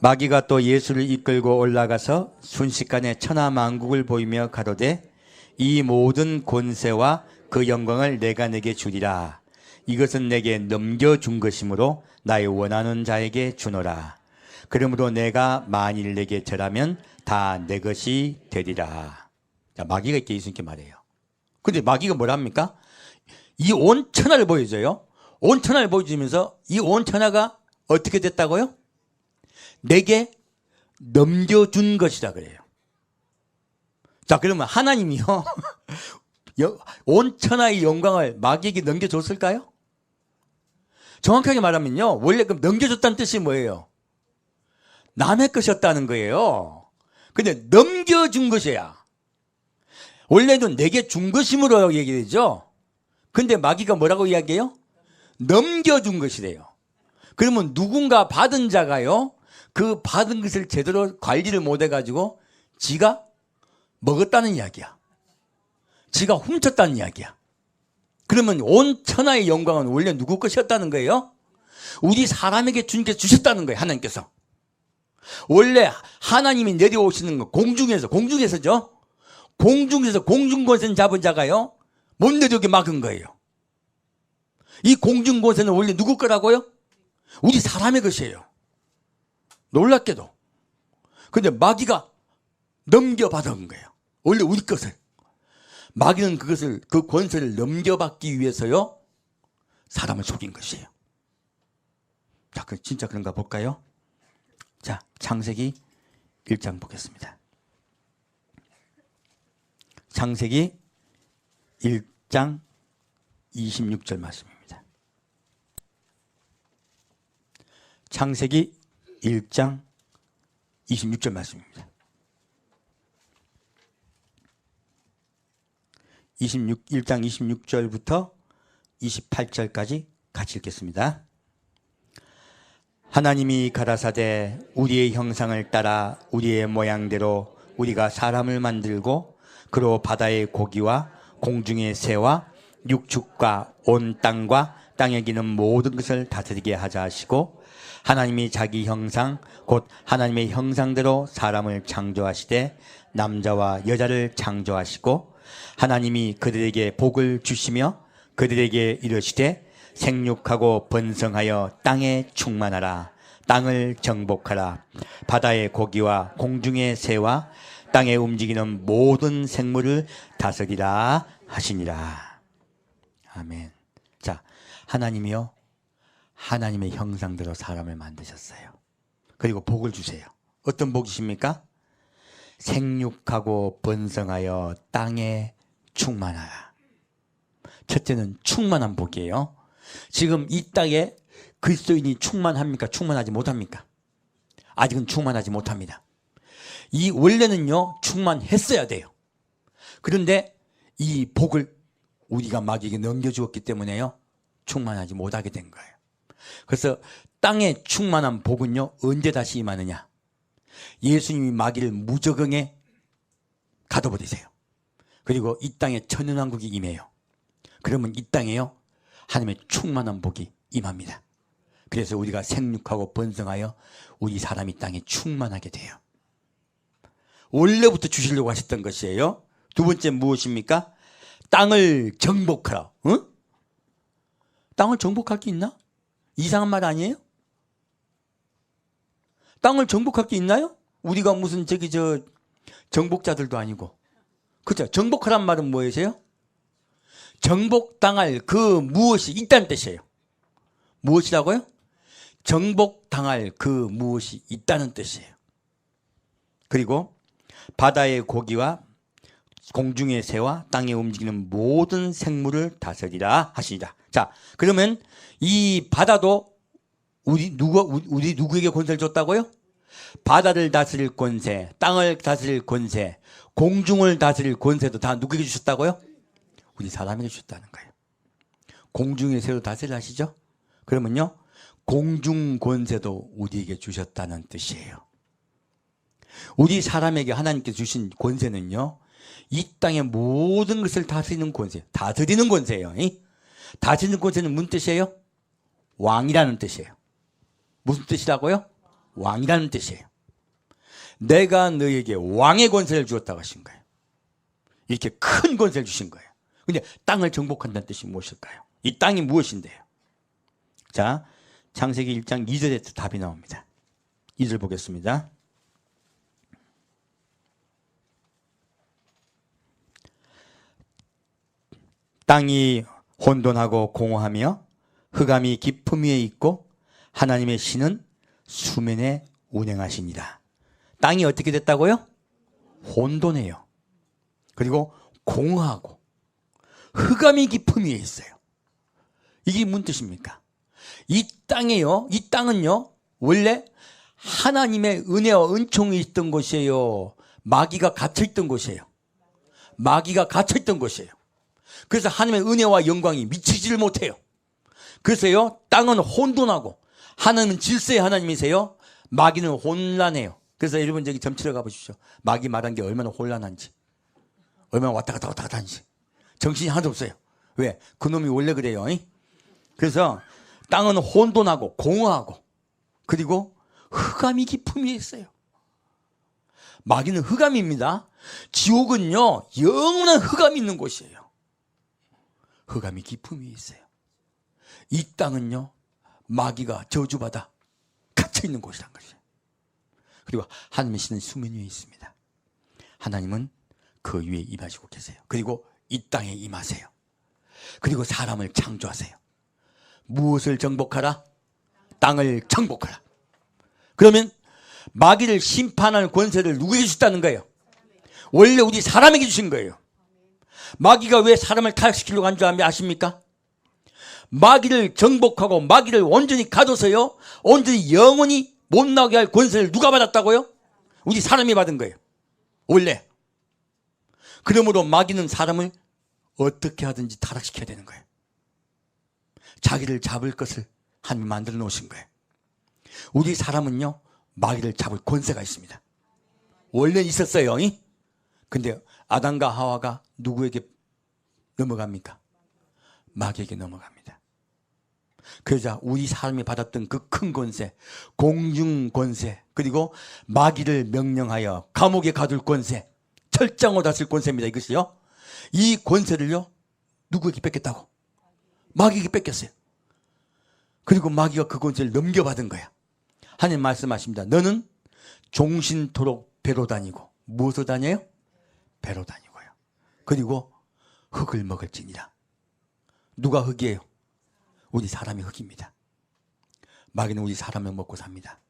마귀가 또 예수를 이끌고 올라가서 순식간에 천하만국을 보이며 가로되 이 모든 권세와 그 영광을 내가 네게 주리라. 이것은 내게 넘겨준 것이므로 나의 원하는 자에게 주노라. 그러므로 내가 만일 내게 절하면 다 내 것이 되리라. 자, 마귀가 이렇게 예수님께 말해요. 근데 마귀가 뭐랍니까? 이 온 천하를 보여줘요. 온 천하를 보여주면서 이 온 천하가 어떻게 됐다고요? 내게 넘겨준 것이다 그래요. 자, 그러면 하나님이요 온 천하의 영광을 마귀에게 넘겨줬을까요? 정확하게 말하면요, 원래 그럼 넘겨줬다는 뜻이 뭐예요? 남의 것이었다는 거예요. 근데 넘겨준 것이야. 원래는 내게 준 것이므로 얘기되죠. 근데 마귀가 뭐라고 이야기해요? 넘겨준 것이래요. 그러면 누군가 받은 자가요, 그 받은 것을 제대로 관리를 못해가지고 지가 먹었다는 이야기야. 지가 훔쳤다는 이야기야. 그러면 온 천하의 영광은 원래 누구 것이었다는 거예요? 우리 사람에게 주님께서 주셨다는 거예요. 하나님께서. 원래 하나님이 내려오시는 거 공중에서죠. 공중에서 공중권세 잡은 자가요, 못 내려오게 막은 거예요. 이 공중권세는 원래 누구 거라고요? 우리 사람의 것이에요. 놀랍게도. 근데 마귀가 넘겨받은 거예요. 원래 우리 것을. 마귀는 그 권세를 넘겨받기 위해서요, 사람을 속인 것이에요. 자, 진짜 그런가 볼까요? 자, 창세기 1장 보겠습니다. 창세기 1장 26절 말씀입니다. 창세기 1장 26절 말씀입니다. 1장 26절부터 28절까지 같이 읽겠습니다. 하나님이 가라사대 우리의 형상을 따라 우리의 모양대로 우리가 사람을 만들고 그로 바다의 고기와 공중의 새와 육축과 온 땅과 땅에 기는 모든 것을 다스리게 하자 하시고, 하나님이 자기 형상 곧 하나님의 형상대로 사람을 창조하시되 남자와 여자를 창조하시고, 하나님이 그들에게 복을 주시며 그들에게 이르시되 생육하고 번성하여 땅에 충만하라. 땅을 정복하라. 바다의 고기와 공중의 새와 땅에 움직이는 모든 생물을 다스리라 하시니라. 아멘. 자, 하나님이요, 하나님의 형상대로 사람을 만드셨어요. 그리고 복을 주세요. 어떤 복이십니까? 생육하고 번성하여 땅에 충만하라. 첫째는 충만한 복이에요. 지금 이 땅에 그리스도인이 충만합니까? 충만하지 못합니까? 아직은 충만하지 못합니다. 이 원래는요, 충만했어야 돼요. 그런데 이 복을 우리가 마귀에게 넘겨주었기 때문에요, 충만하지 못하게 된 거예요. 그래서 땅에 충만한 복은요, 언제 다시 임하느냐? 예수님이 마귀를 무저갱에 가둬버리세요. 그리고 이 땅에 천연왕국이 임해요. 그러면 이 땅에요, 하나님의 충만한 복이 임합니다. 그래서 우리가 생육하고 번성하여 우리 사람이 땅에 충만하게 돼요. 원래부터 주시려고 하셨던 것이에요. 두 번째 무엇입니까? 땅을 정복하라. 응? 땅을 정복할 게 있나? 이상한 말 아니에요? 땅을 정복할 게 있나요? 우리가 무슨 정복자들도 아니고. 그죠? 정복하란 말은 뭐예요? 정복당할 그 무엇이 있다는 뜻이에요. 무엇이라고요? 정복당할 그 무엇이 있다는 뜻이에요. 그리고 바다의 고기와 공중의 새와 땅에 움직이는 모든 생물을 다스리라 하시니라. 자, 그러면 이 바다도 우리 누구에게 권세를 줬다고요? 바다를 다스릴 권세, 땅을 다스릴 권세, 공중을 다스릴 권세도 다 누구에게 주셨다고요? 우리 사람에게 주셨다는 거예요. 공중의 새로 다스리려 하시죠? 그러면요, 공중 권세도 우리에게 주셨다는 뜻이에요. 우리 사람에게 하나님께서 주신 권세는요, 이 땅의 모든 것을 다스리는 권세, 다스리는 권세예요. 다스리는 권세는 무슨 뜻이에요? 왕이라는 뜻이에요. 무슨 뜻이라고요? 왕이라는 뜻이에요. 내가 너에게 왕의 권세를 주었다고 하신 거예요. 이렇게 큰 권세를 주신 거예요. 근데 땅을 정복한다는 뜻이 무엇일까요? 이 땅이 무엇인데요? 자, 창세기 1장 2절에 답이 나옵니다. 2절 보겠습니다. 땅이 혼돈하고 공허하며 흑암이 깊음 위에 있고 하나님의 신은 수면에 운행하시니라. 땅이 어떻게 됐다고요? 혼돈해요. 그리고 공허하고 흑암이 깊음 위에 있어요. 이게 무슨 뜻입니까? 이 땅에요, 이 땅은요, 원래 하나님의 은혜와 은총이 있던 곳이에요. 마귀가 갇혀있던 곳이에요. 마귀가 갇혀있던 곳이에요. 그래서 하나님의 은혜와 영광이 미치지를 못해요. 그래서요, 땅은 혼돈하고 하나님은 질서의 하나님이세요. 마귀는 혼란해요. 그래서 여러분 저기 점치러 가보십시오. 마귀 말한 게 얼마나 혼란한지, 얼마나 왔다 갔다 왔다 갔다 하는지. 정신이 하나도 없어요. 왜? 그놈이 원래 그래요. 그래서 땅은 혼돈하고 공허하고 그리고 흑암이 깊음 위에 있어요. 마귀는 흑암입니다. 지옥은요, 영원한 흑암이 있는 곳이에요. 흑암이 깊음 위에 있어요. 이 땅은요, 마귀가 저주받아 갇혀있는 곳이란 것이에요. 그리고 하나님의 신은 수면 위에 있습니다. 하나님은 그 위에 임하시고 계세요. 그리고 이 땅에 임하세요. 그리고 사람을 창조하세요. 무엇을 정복하라? 땅을 정복하라. 그러면 마귀를 심판할 권세를 누구에게 주셨다는 거예요? 원래 우리 사람에게 주신 거예요. 마귀가 왜 사람을 타락시키려고 한 줄 아십니까? 마귀를 정복하고 마귀를 온전히 가둬서요, 온전히 영원히 못 나오게 할 권세를 누가 받았다고요? 우리 사람이 받은 거예요. 원래. 그러므로 마귀는 사람을 어떻게 하든지 타락시켜야 되는 거예요. 자기를 잡을 것을 하나님이 만들어 놓으신 거예요. 우리 사람은요, 마귀를 잡을 권세가 있습니다. 원래 있었어요. 근데 아담과 하와가 누구에게 넘어갑니까? 마귀에게 넘어갑니다. 그러자 우리 사람이 받았던 그 큰 권세, 공중 권세, 그리고 마귀를 명령하여 감옥에 가둘 권세, 철장으로 다스릴 권세입니다. 이것이요, 이 권세를요, 누구에게 뺏겼다고? 마귀에게 뺏겼어요. 그리고 마귀가 그 권세를 넘겨받은 거야. 하나님 말씀하십니다. 너는 종신토록 배로 다니고. 무엇으로 다녀요? 배로 다니고요. 그리고 흙을 먹을지니라. 누가 흙이에요? 우리 사람이 흙입니다. 마귀는 우리 사람을 먹고 삽니다.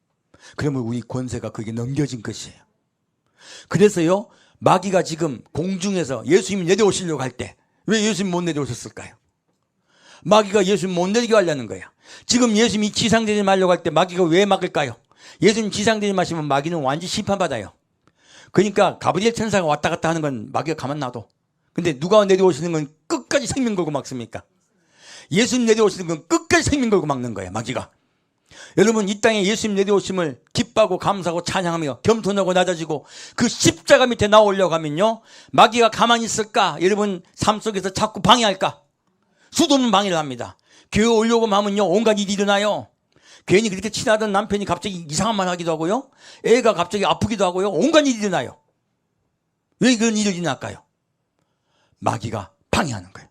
그러면 우리 권세가 그게 넘겨진 것이에요. 그래서요, 마귀가 지금 공중에서 예수님이 내려오시려고 할 때 왜 예수님 못 내려오셨을까요? 마귀가 예수님 못 내리게 하려는 거야. 지금 예수님이 지상되지 말려고 할 때 마귀가 왜 막을까요? 예수님 지상되지 마시면 마귀는 완전히 심판받아요. 그러니까 가브리엘 천사가 왔다 갔다 하는 건 마귀가 가만 놔둬. 근데 누가 내려오시는 건 끝까지 생명 걸고 막습니까? 예수님 내려오시는 건 끝까지 생명 걸고 막는 거예요, 마귀가. 여러분, 이 땅에 예수님 내려오심을 기뻐하고 감사하고 찬양하며 겸손하고 낮아지고 그 십자가 밑에 나오려고 하면요, 마귀가 가만히 있을까? 여러분 삶 속에서 자꾸 방해할까? 수도는 방해를 합니다. 교회 오려고 하면요, 온갖 일이 일어나요. 괜히 그렇게 친하던 남편이 갑자기 이상한 말 하기도 하고요, 애가 갑자기 아프기도 하고요, 온갖 일이 일어나요. 왜 그런 일이 일어날까요? 마귀가 방해하는 거예요.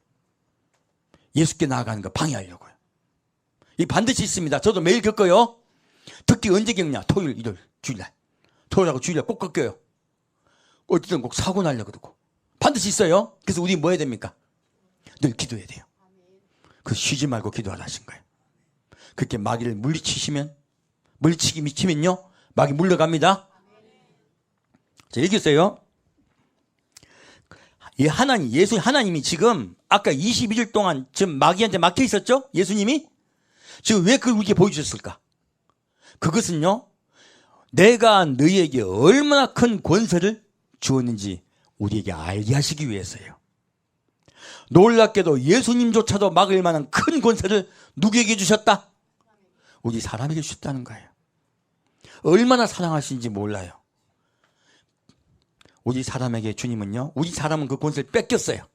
예수께 나아가는 거 방해하려고요. 이 반드시 있습니다. 저도 매일 겪어요. 특히 언제 겪냐? 토요일, 일요일, 주일날. 토요일하고 주일날 꼭 겪어요. 어쨌든 꼭 사고 나려고 그러고. 반드시 있어요. 그래서 우리 뭐 해야 됩니까? 늘 기도해야 돼요. 그 쉬지 말고 기도하라 하신 거예요. 그렇게 마귀를 물리치기 미치면요, 마귀 물러갑니다. 자, 얘기했어요. 이 예수 하나님이 지금 아까 21일 동안 지금 마귀한테 막혀 있었죠? 예수님이? 지금 왜 그걸 우리에게 보여주셨을까? 그것은요, 내가 너희에게 얼마나 큰 권세를 주었는지 우리에게 알게 하시기 위해서요. 놀랍게도 예수님조차도 막을 만한 큰 권세를 누구에게 주셨다? 우리 사람에게 주셨다는 거예요. 얼마나 사랑하시는지 몰라요. 우리 사람에게 주님은요, 우리 사람은 그 권세를 뺏겼어요.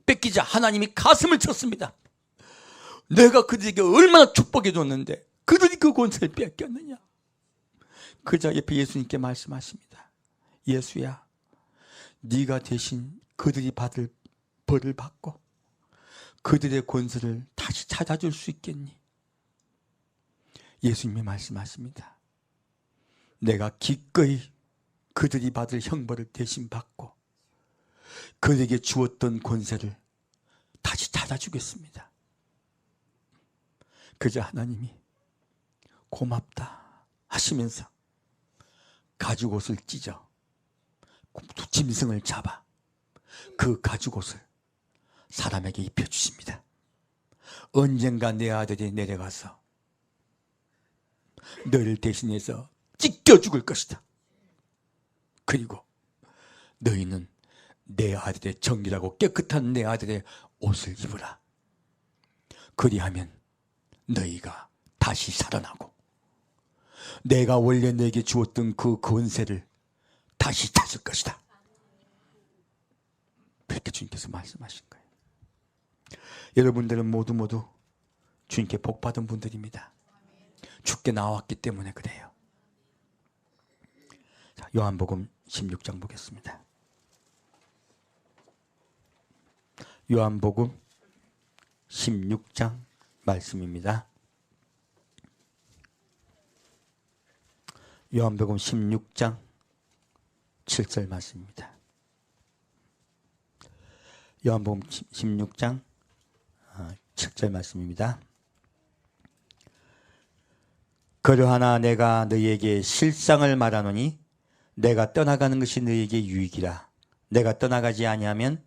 뺏기자 하나님이 가슴을 쳤습니다. 내가 그들에게 얼마나 축복해 줬는데 그들이 그 권세를 뺏겼느냐. 그자 옆에 예수님께 말씀하십니다. 예수야, 네가 대신 그들이 받을 벌을 받고 그들의 권세를 다시 찾아줄 수 있겠니? 예수님이 말씀하십니다. 내가 기꺼이 그들이 받을 형벌을 대신 받고 그들에게 주었던 권세를 다시 찾아주겠습니다. 그저 하나님이 고맙다 하시면서 가죽옷을 찢어 짐승을 잡아 그 가죽옷을 사람에게 입혀주십니다. 언젠가 내 아들이 내려가서 너를 대신해서 찢겨 죽을 것이다. 그리고 너희는 내 아들의 정결하고 깨끗한 내 아들의 옷을 입으라. 그리하면 너희가 다시 살아나고 내가 원래 너에게 주었던 그 권세를 다시 찾을 것이다. 그렇게 주님께서 말씀하신 거예요. 여러분들은 모두 주님께 복받은 분들입니다. 죽게 나왔기 때문에 그래요. 자, 요한복음 16장 보겠습니다. 요한복음 16장 말씀입니다. 요한복음 16장 7절 말씀입니다. 요한복음 16장 7절 말씀입니다. 그러하나 내가 너희에게 실상을 말하노니 내가 떠나가는 것이 너희에게 유익이라. 내가 떠나가지 아니하면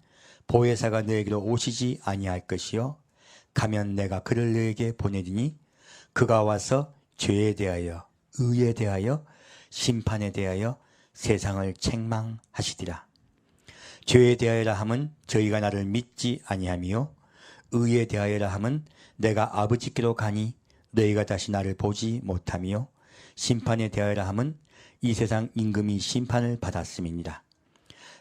보혜사가 너희에게로 오시지 아니할 것이요 가면 내가 그를 너희에게 보내리니 그가 와서 죄에 대하여 의에 대하여 심판에 대하여 세상을 책망하시리라. 죄에 대하여라 함은 저희가 나를 믿지 아니하며 의에 대하여라 함은 내가 아버지께로 가니 너희가 다시 나를 보지 못하며 심판에 대하여라 함은 이 세상 임금이 심판을 받았음이니라.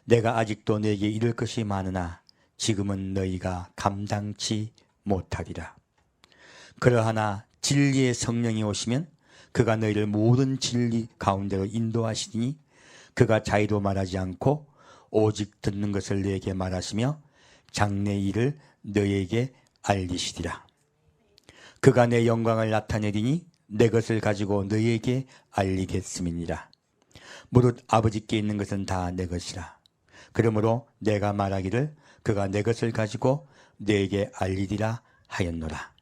내가 아직도 너에게 이를 것이 많으나 지금은 너희가 감당치 못하리라. 그러하나 진리의 성령이 오시면 그가 너희를 모든 진리 가운데로 인도하시니 그가 자의로 말하지 않고 오직 듣는 것을 너희에게 말하시며 장래 일을 너희에게 알리시리라. 그가 내 영광을 나타내리니 내 것을 가지고 너희에게 알리겠음이니라. 무릇 아버지께 있는 것은 다 내 것이라. 그러므로 내가 말하기를 그가 내 것을 가지고 너희에게 알리리라 하였노라.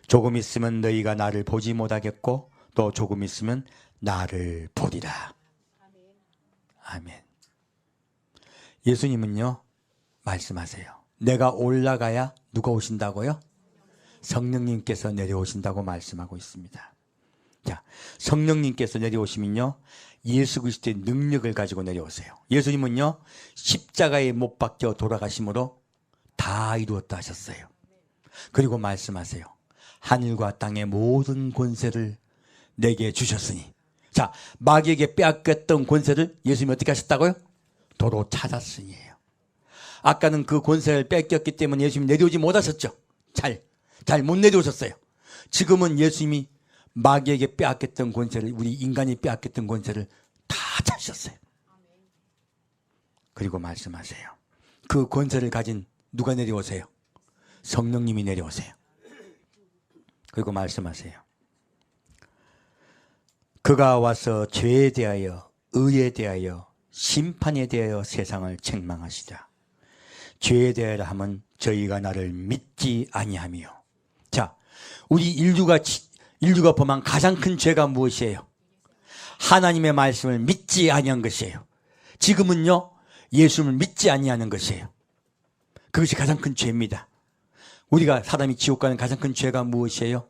조금 있으면 너희가 나를 보지 못하겠고 또 조금 있으면 나를 보리라. 아멘. 예수님은요 말씀하세요. 내가 올라가야 누가 오신다고요? 성령님께서 내려오신다고 말씀하고 있습니다. 자, 성령님께서 내려오시면요 예수 그리스도의 능력을 가지고 내려오세요. 예수님은요 십자가에 못 박혀 돌아가심으로 다 이루었다 하셨어요. 그리고 말씀하세요. 하늘과 땅의 모든 권세를 내게 주셨으니. 자, 마귀에게 빼앗겼던 권세를 예수님이 어떻게 하셨다고요? 도로 찾았으니예요. 아까는 그 권세를 뺏겼기 때문에 예수님이 내려오지 못하셨죠. 잘 못 내려오셨어요. 지금은 예수님이 마귀에게 빼앗겼던 권세를, 우리 인간이 빼앗겼던 권세를 다 찾으셨어요. 그리고 말씀하세요. 그 권세를 가진 누가 내려오세요? 성령님이 내려오세요. 그리고 말씀하세요. 그가 와서 죄에 대하여 의에 대하여 심판에 대하여 세상을 책망하시라. 죄에 대하여 하면 저희가 나를 믿지 아니하며. 자, 우리 인류가 범한 가장 큰 죄가 무엇이에요? 하나님의 말씀을 믿지 아니한 것이에요. 지금은요 예수님을 믿지 아니하는 것이에요. 그것이 가장 큰 죄입니다. 우리가 사람이 지옥 가는 가장 큰 죄가 무엇이에요?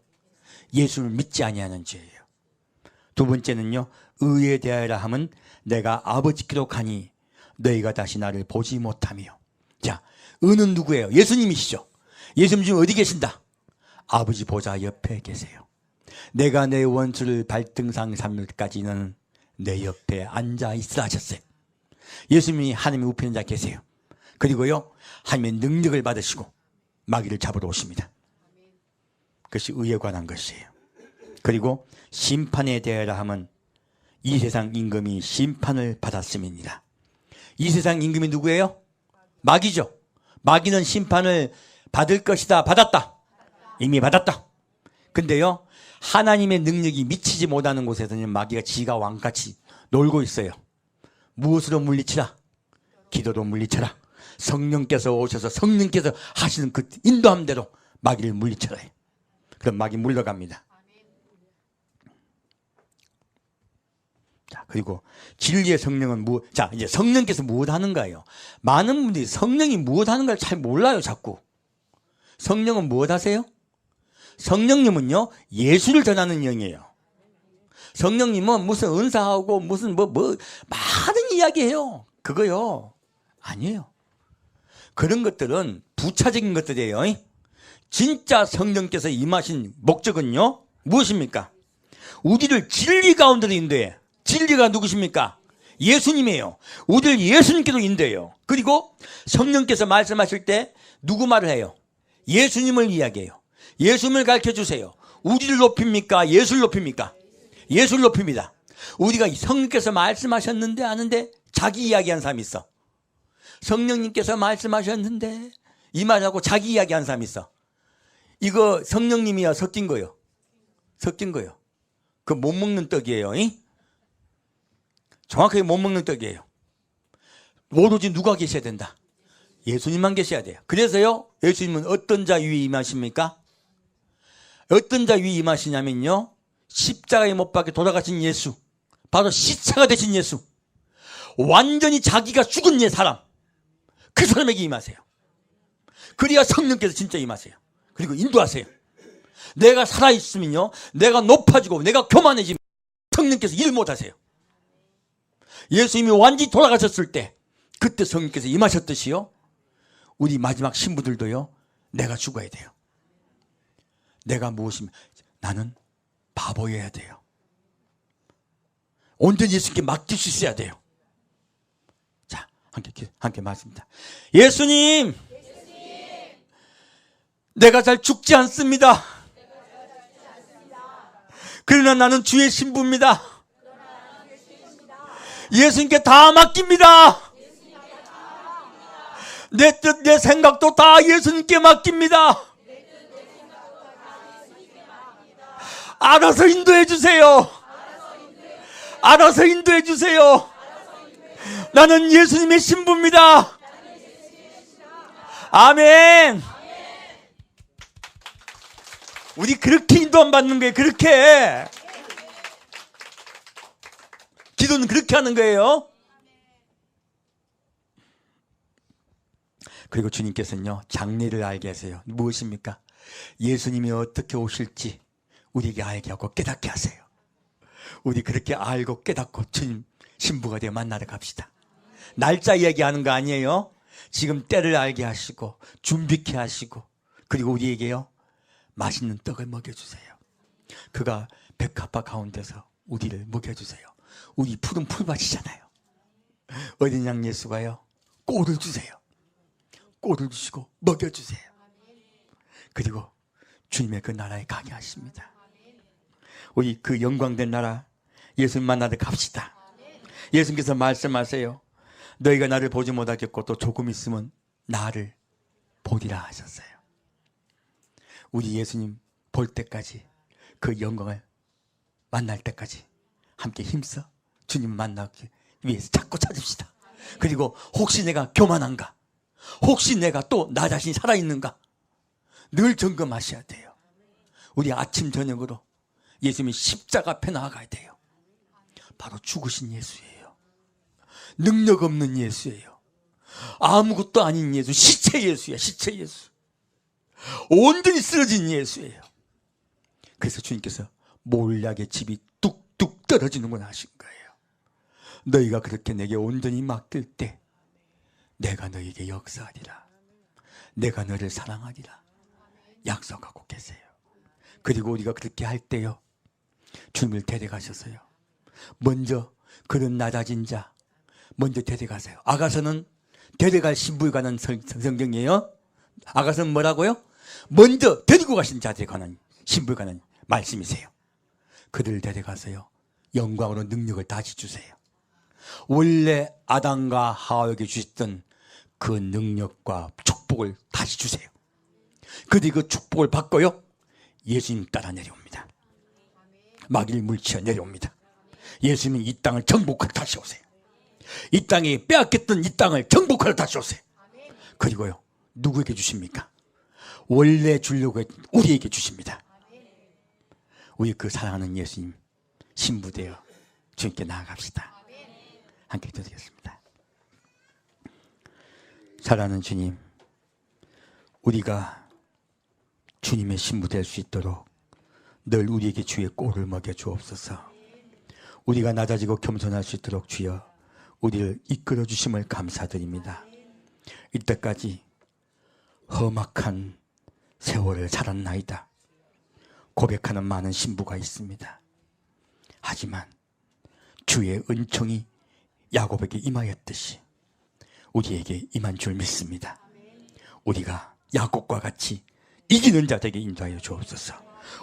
예수님을 믿지 아니하는 죄예요. 두 번째는요, 의에 대하여라 함은 내가 아버지께로 가니 너희가 다시 나를 보지 못하며. 자, 의는 누구예요? 예수님이시죠. 예수님 지금 어디 계신다? 아버지 보좌 옆에 계세요. 내가 내 원수를 발등상 삼을 때까지는 내 옆에 앉아 있으라 하셨어요. 예수님이 하나님의 우편에 앉아 계세요. 그리고요, 하나님의 능력을 받으시고 마귀를 잡으러 오십니다. 그것이 의에 관한 것이에요. 그리고 심판에 대하여라 함은 이 세상 임금이 심판을 받았음이니라. 이 세상 임금이 누구예요? 마귀죠. 마귀는 심판을 받을 것이다. 받았다. 이미 받았다. 근데요, 하나님의 능력이 미치지 못하는 곳에서는 마귀가 지가 왕같이 놀고 있어요. 무엇으로 물리치라? 기도로 물리쳐라. 성령께서 오셔서 성령께서 하시는 그 인도함대로 마귀를 물리쳐라. 그럼 마귀 물러갑니다. 자, 그리고 진리의 성령은 자, 이제 성령께서 무엇 하는가요? 많은 분들이 성령이 무엇 하는가를 잘 몰라요, 자꾸. 성령은 무엇 하세요? 성령님은요, 예수를 전하는 영이에요. 성령님은 무슨 은사하고 무슨 많은 이야기해요. 그거요. 아니에요. 그런 것들은 부차적인 것들이에요. 진짜 성령께서 임하신 목적은요, 무엇입니까? 우리를 진리 가운데로 인도해. 진리가 누구십니까? 예수님이에요. 우리를 예수님께로 인도해요. 그리고 성령께서 말씀하실 때 누구 말을 해요? 예수님을 이야기해요. 예수님을 가르쳐 주세요. 우리를 높입니까? 예수를 높입니까? 예수를 높입니다. 우리가 성령께서 말씀하셨는데 아는데 자기 이야기한 사람이 있어. 성령님께서 말씀하셨는데 이 말하고 자기 이야기한 사람이 있어. 이거 성령님이야 섞인 거요. 섞인 거요. 그 못 먹는 떡이에요. 정확하게 못 먹는 떡이에요. 오로지 누가 계셔야 된다? 예수님만 계셔야 돼요. 그래서요, 예수님은 어떤 자 위에 임하십니까? 어떤 자 위에 임하시냐면요, 십자가에 못 박혀 돌아가신 예수, 바로 시체가 되신 예수, 완전히 자기가 죽은 사람, 그 사람에게 임하세요. 그래야 성령께서 진짜 임하세요. 그리고 인도하세요. 내가 살아있으면요, 내가 높아지고 내가 교만해지면 성령께서 일 못하세요. 예수님이 완전히 돌아가셨을 때 그때 성령께서 임하셨듯이요, 우리 마지막 신부들도요, 내가 죽어야 돼요. 내가 무엇이면 나는 바보여야 돼요. 온전히 예수님께 맡길 수 있어야 돼요. 자, 함께 말씀입니다. 예수님, 내가 잘 죽지 않습니다. 그러나 나는 주의 신부입니다. 예수님께 다 맡깁니다. 내 뜻, 내 생각도 다 예수님께 맡깁니다. 알아서 인도해 주세요. 알아서 인도해 주세요. 나는 예수님의 신부입니다. 아멘. 우리 그렇게 인도 안 받는 거예요. 그렇게. 기도는 그렇게 하는 거예요. 그리고 주님께서는요, 장래를 알게 하세요. 무엇입니까? 예수님이 어떻게 오실지 우리에게 알게 하고 깨닫게 하세요. 우리 그렇게 알고 깨닫고 주님 신부가 되어 만나러 갑시다. 날짜 이야기하는 거 아니에요. 지금 때를 알게 하시고 준비케 하시고, 그리고 우리에게요, 맛있는 떡을 먹여주세요. 그가 백합화 가운데서 우리를 먹여주세요. 우리 푸른 풀밭이잖아요. 어린 양 예수가요, 꼴을 주세요. 꼴을 주시고 먹여주세요. 그리고 주님의 그 나라에 가게 하십니다. 우리 그 영광된 나라 예수님 만나러 갑시다. 예수님께서 말씀하세요. 너희가 나를 보지 못하겠고 또 조금 있으면 나를 보리라 하셨어요. 우리 예수님 볼 때까지, 그 영광을 만날 때까지 함께 힘써 주님 만나기 위해서 자꾸 찾읍시다. 그리고 혹시 내가 교만한가? 혹시 내가 또 나 자신이 살아있는가? 늘 점검하셔야 돼요. 우리 아침 저녁으로 예수님이 십자가 앞에 나아가야 돼요. 바로 죽으신 예수예요. 능력 없는 예수예요. 아무것도 아닌 예수, 시체 예수야. 시체 예수. 온전히 쓰러진 예수예요. 그래서 주님께서 몰약의 집이 뚝뚝 뚝 떨어지는구나 하신 거예요. 너희가 그렇게 내게 온전히 맡길 때 내가 너희에게 역사하리라. 내가 너를 사랑하리라 약속하고 계세요. 그리고 우리가 그렇게 할 때요, 주님을 데려가셔서요, 먼저 그런 낮아진 자 먼저 데려가세요. 아가서는 데려갈 신부에 관한 성경이에요. 아가서는 뭐라고요? 먼저 데리고 가신 자들에 관한, 신부에 관한 말씀이세요. 그들을 데려가서요, 영광으로 능력을 다시 주세요. 원래 아담과 하와에게 주셨던 그 능력과 축복을 다시 주세요. 그들이 그 축복을 받고요, 예수님 따라 내려옵니다. 마귀를 물리쳐 내려옵니다. 예수님이 이 땅을 정복하러 다시 오세요. 이 땅이 빼앗겼던 이 땅을 정복하러 다시 오세요. 그리고요, 누구에게 주십니까? 원래 주려고 했던 우리에게 주십니다. 우리 그 사랑하는 예수님 신부되어 주님께 나아갑시다. 함께 기도드리겠습니다. 사랑하는 주님, 우리가 주님의 신부 될 수 있도록 늘 우리에게 주의 꼴을 먹여 주옵소서. 우리가 낮아지고 겸손할 수 있도록 주여 우리를 이끌어 주심을 감사드립니다. 이때까지 험악한 세월을 살았나이다 고백하는 많은 신부가 있습니다. 하지만 주의 은총이 야곱에게 임하였듯이 우리에게 임한 줄 믿습니다. 우리가 야곱과 같이 이기는 자들에게 인도하여 주옵소서.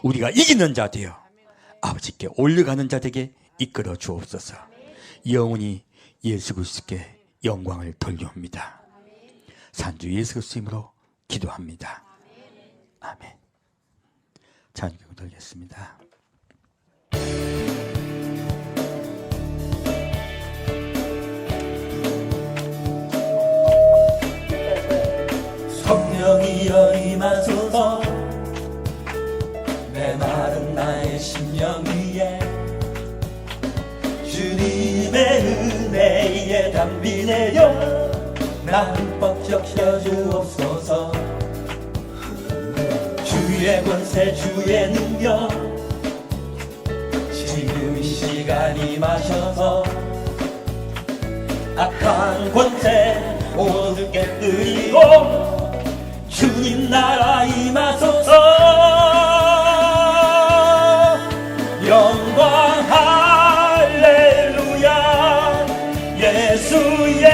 우리가 이기는 자 되어 아버지께 올려가는 자들에게 이끌어 주옵소서. 영원히 예수 그리스도께 영광을 돌려옵니다. 산주 예수 그리스도 이름으로 기도합니다. 아멘. 찬양 돌리겠습니다. 성령이여 임하소서. 내 마른 나의 심령 위에 주님의 은혜의 담비 내려 나 흠뻑 적셔 주옵소서. 주의 권세 주의 능력 지금 이 시간 임하셔서 악한 권세 모두 깨뜨리고 주님 나라 임하소서. 영광 할렐루야. 예수의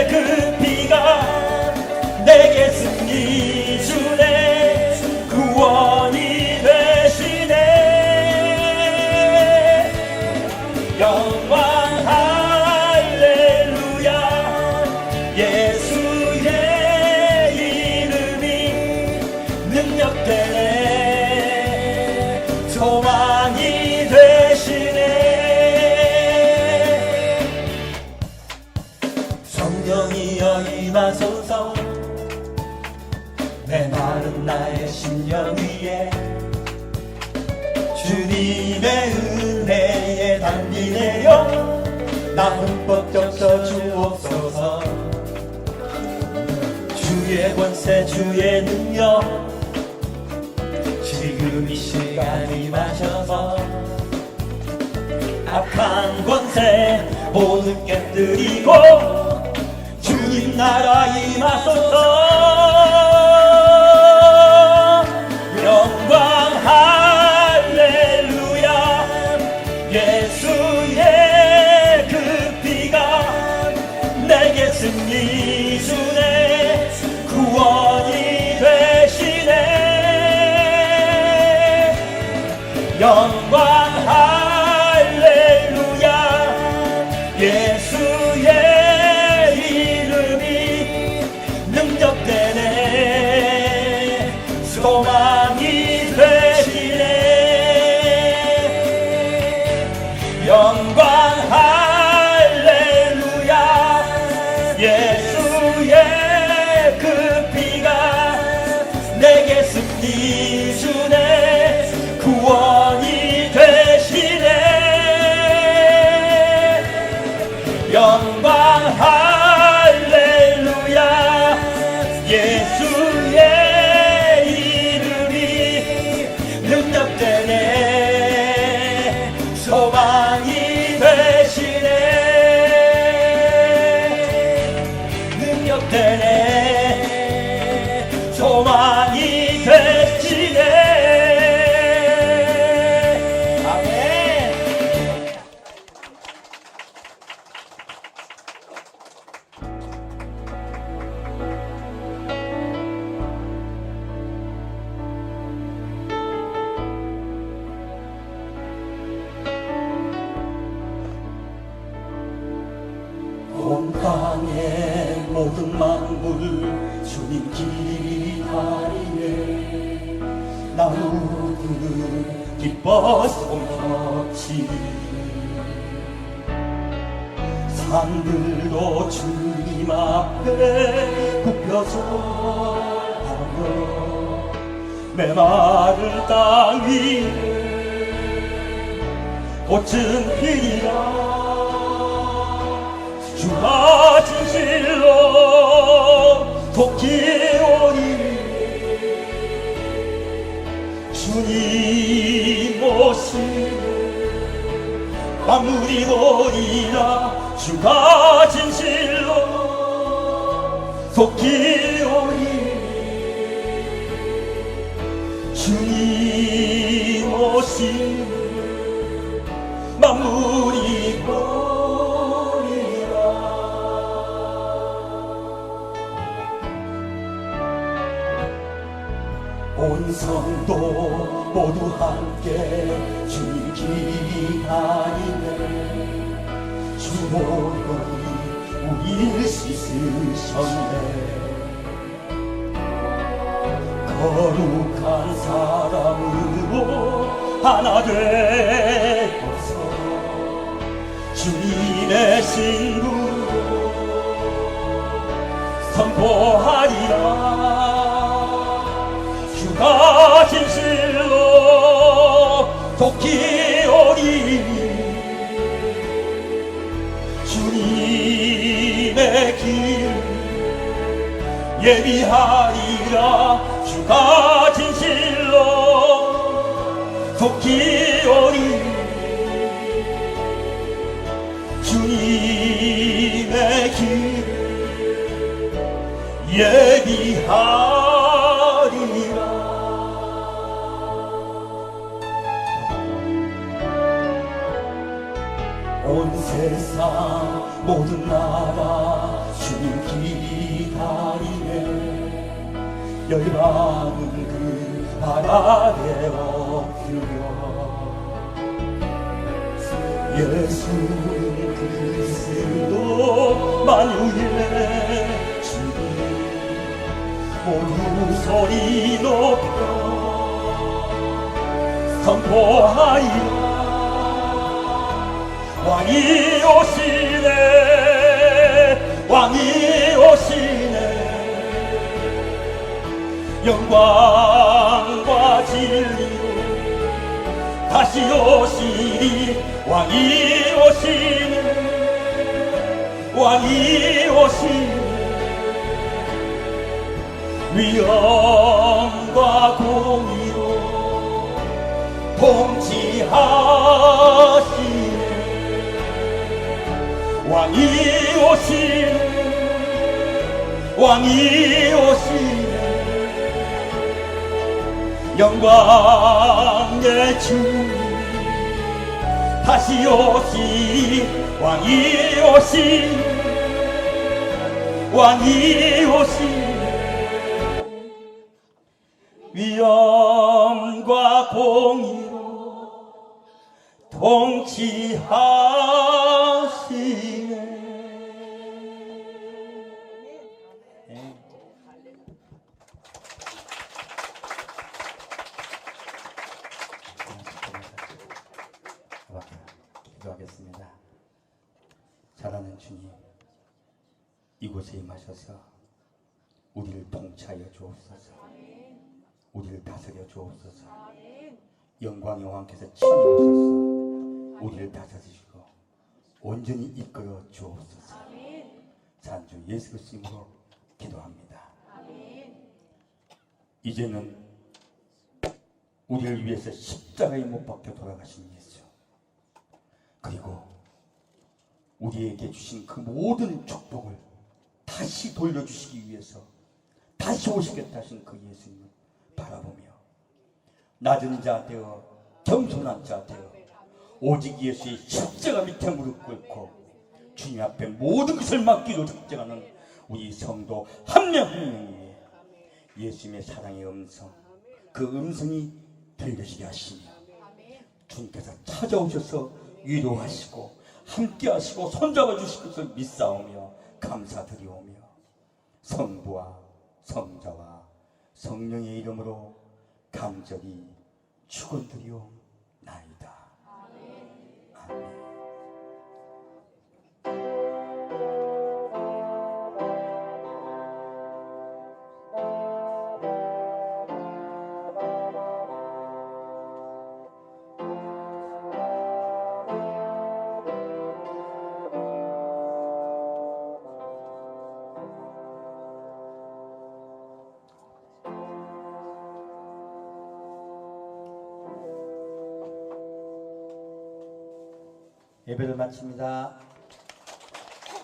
그 피가 내게 승리 주네. 구원이 되시네. 영광 할렐루야. 예수의 이름이 능력되네. 소망이 되시네. 성령이여 임하소서. 내 마른 나의 심령 위에 주님의 은혜의 담비 내려 나 흠뻑 적셔 주옵소서. 주의 권세 주의 능력 지금 이 시간 임하셔서 악한 권세 모두 깨뜨리고 주님 나라 임하소서. 영광 할렐루야. 예수의 그 피가 내게 승리 주네. 구원이 되시네. 영광 할렐루야. 예수의 이름이 능력되네. 소망이 되시네. 영광 할렐루야. 예수의 그 피가 내게 승리 주네. 구원이 되시네. 소망이 되시네. 능력되네. 소망이 되시네. 아멘. 온 땅의 모든 만물 주님 기다리네. 나무들은 기뻐 손뼉치. 산들도 주님 앞에 굽혀서 하며 메마른 땅 위에 꽃은 피리라. 주가 진실로 돕기오니 주님 오시네. 만물이 보리라. 주가 진실로 돕기오니 주님 오시네. 만물이 보리라. 온 성도 모두 함께 주님 기다리네. 주 모르니 우리를 씻으셨네. 거룩한 사람으로 하나 되어서 주님의 신부로 선포하리라. 주가 진실로 돕기오니 주님의 길 예비하리라. 주가 진실로 돕기오니 주님의 길 예비하리라. 온 세상 모든 나라 주님 기다리네. 열방은 그 바닥에 엎드려 예수 그리스도 만유의 주님 모두 소리 높여 선포하리라. 왕이 오시네. 왕이 오시네. 영광과 진리로 다시 오시리. 왕이 오시네. 왕이 오시네. 위엄과 공의로 통치하시네. 왕이 오시네. 왕이 오시네. 영광의 주님 다시 오시니. 왕이 오시네. 왕이 오시네. 위엄과 공의로 통치하시네. 기도하겠습니다. 사랑하는 주님, 이곳에 임하셔서 우리를 통치하여 주옵소서. 우리를 다스려 주옵소서. 영광의 왕께서 친히 오셔서 우리를 다스리시고 온전히 이끌어 주옵소서. 산주 예수 그리스도로 기도합니다. 이제는 우리를 위해서 십자가에 못 박혀 돌아가신 예수, 그리고 우리에게 주신 그 모든 축복을 다시 돌려주시기 위해서 다시 오시겠다 하신 그 예수님을 바라보며 낮은 자 되어 겸손한 자 되어 오직 예수의 십자가 밑에 무릎 꿇고 주님 앞에 모든 것을 맡기로 작정하는 우리 성도 한 명 한 명이 예수님의 사랑의 음성, 그 음성이 들려지게 하시며 주님께서 찾아오셔서 위로하시고 함께하시고 손잡아 주실 것을 믿사오며 감사드리오며 성부와 성자와 성령의 이름으로 간절히 축원드리옵나이다. 아멘. 예배를 마칩니다.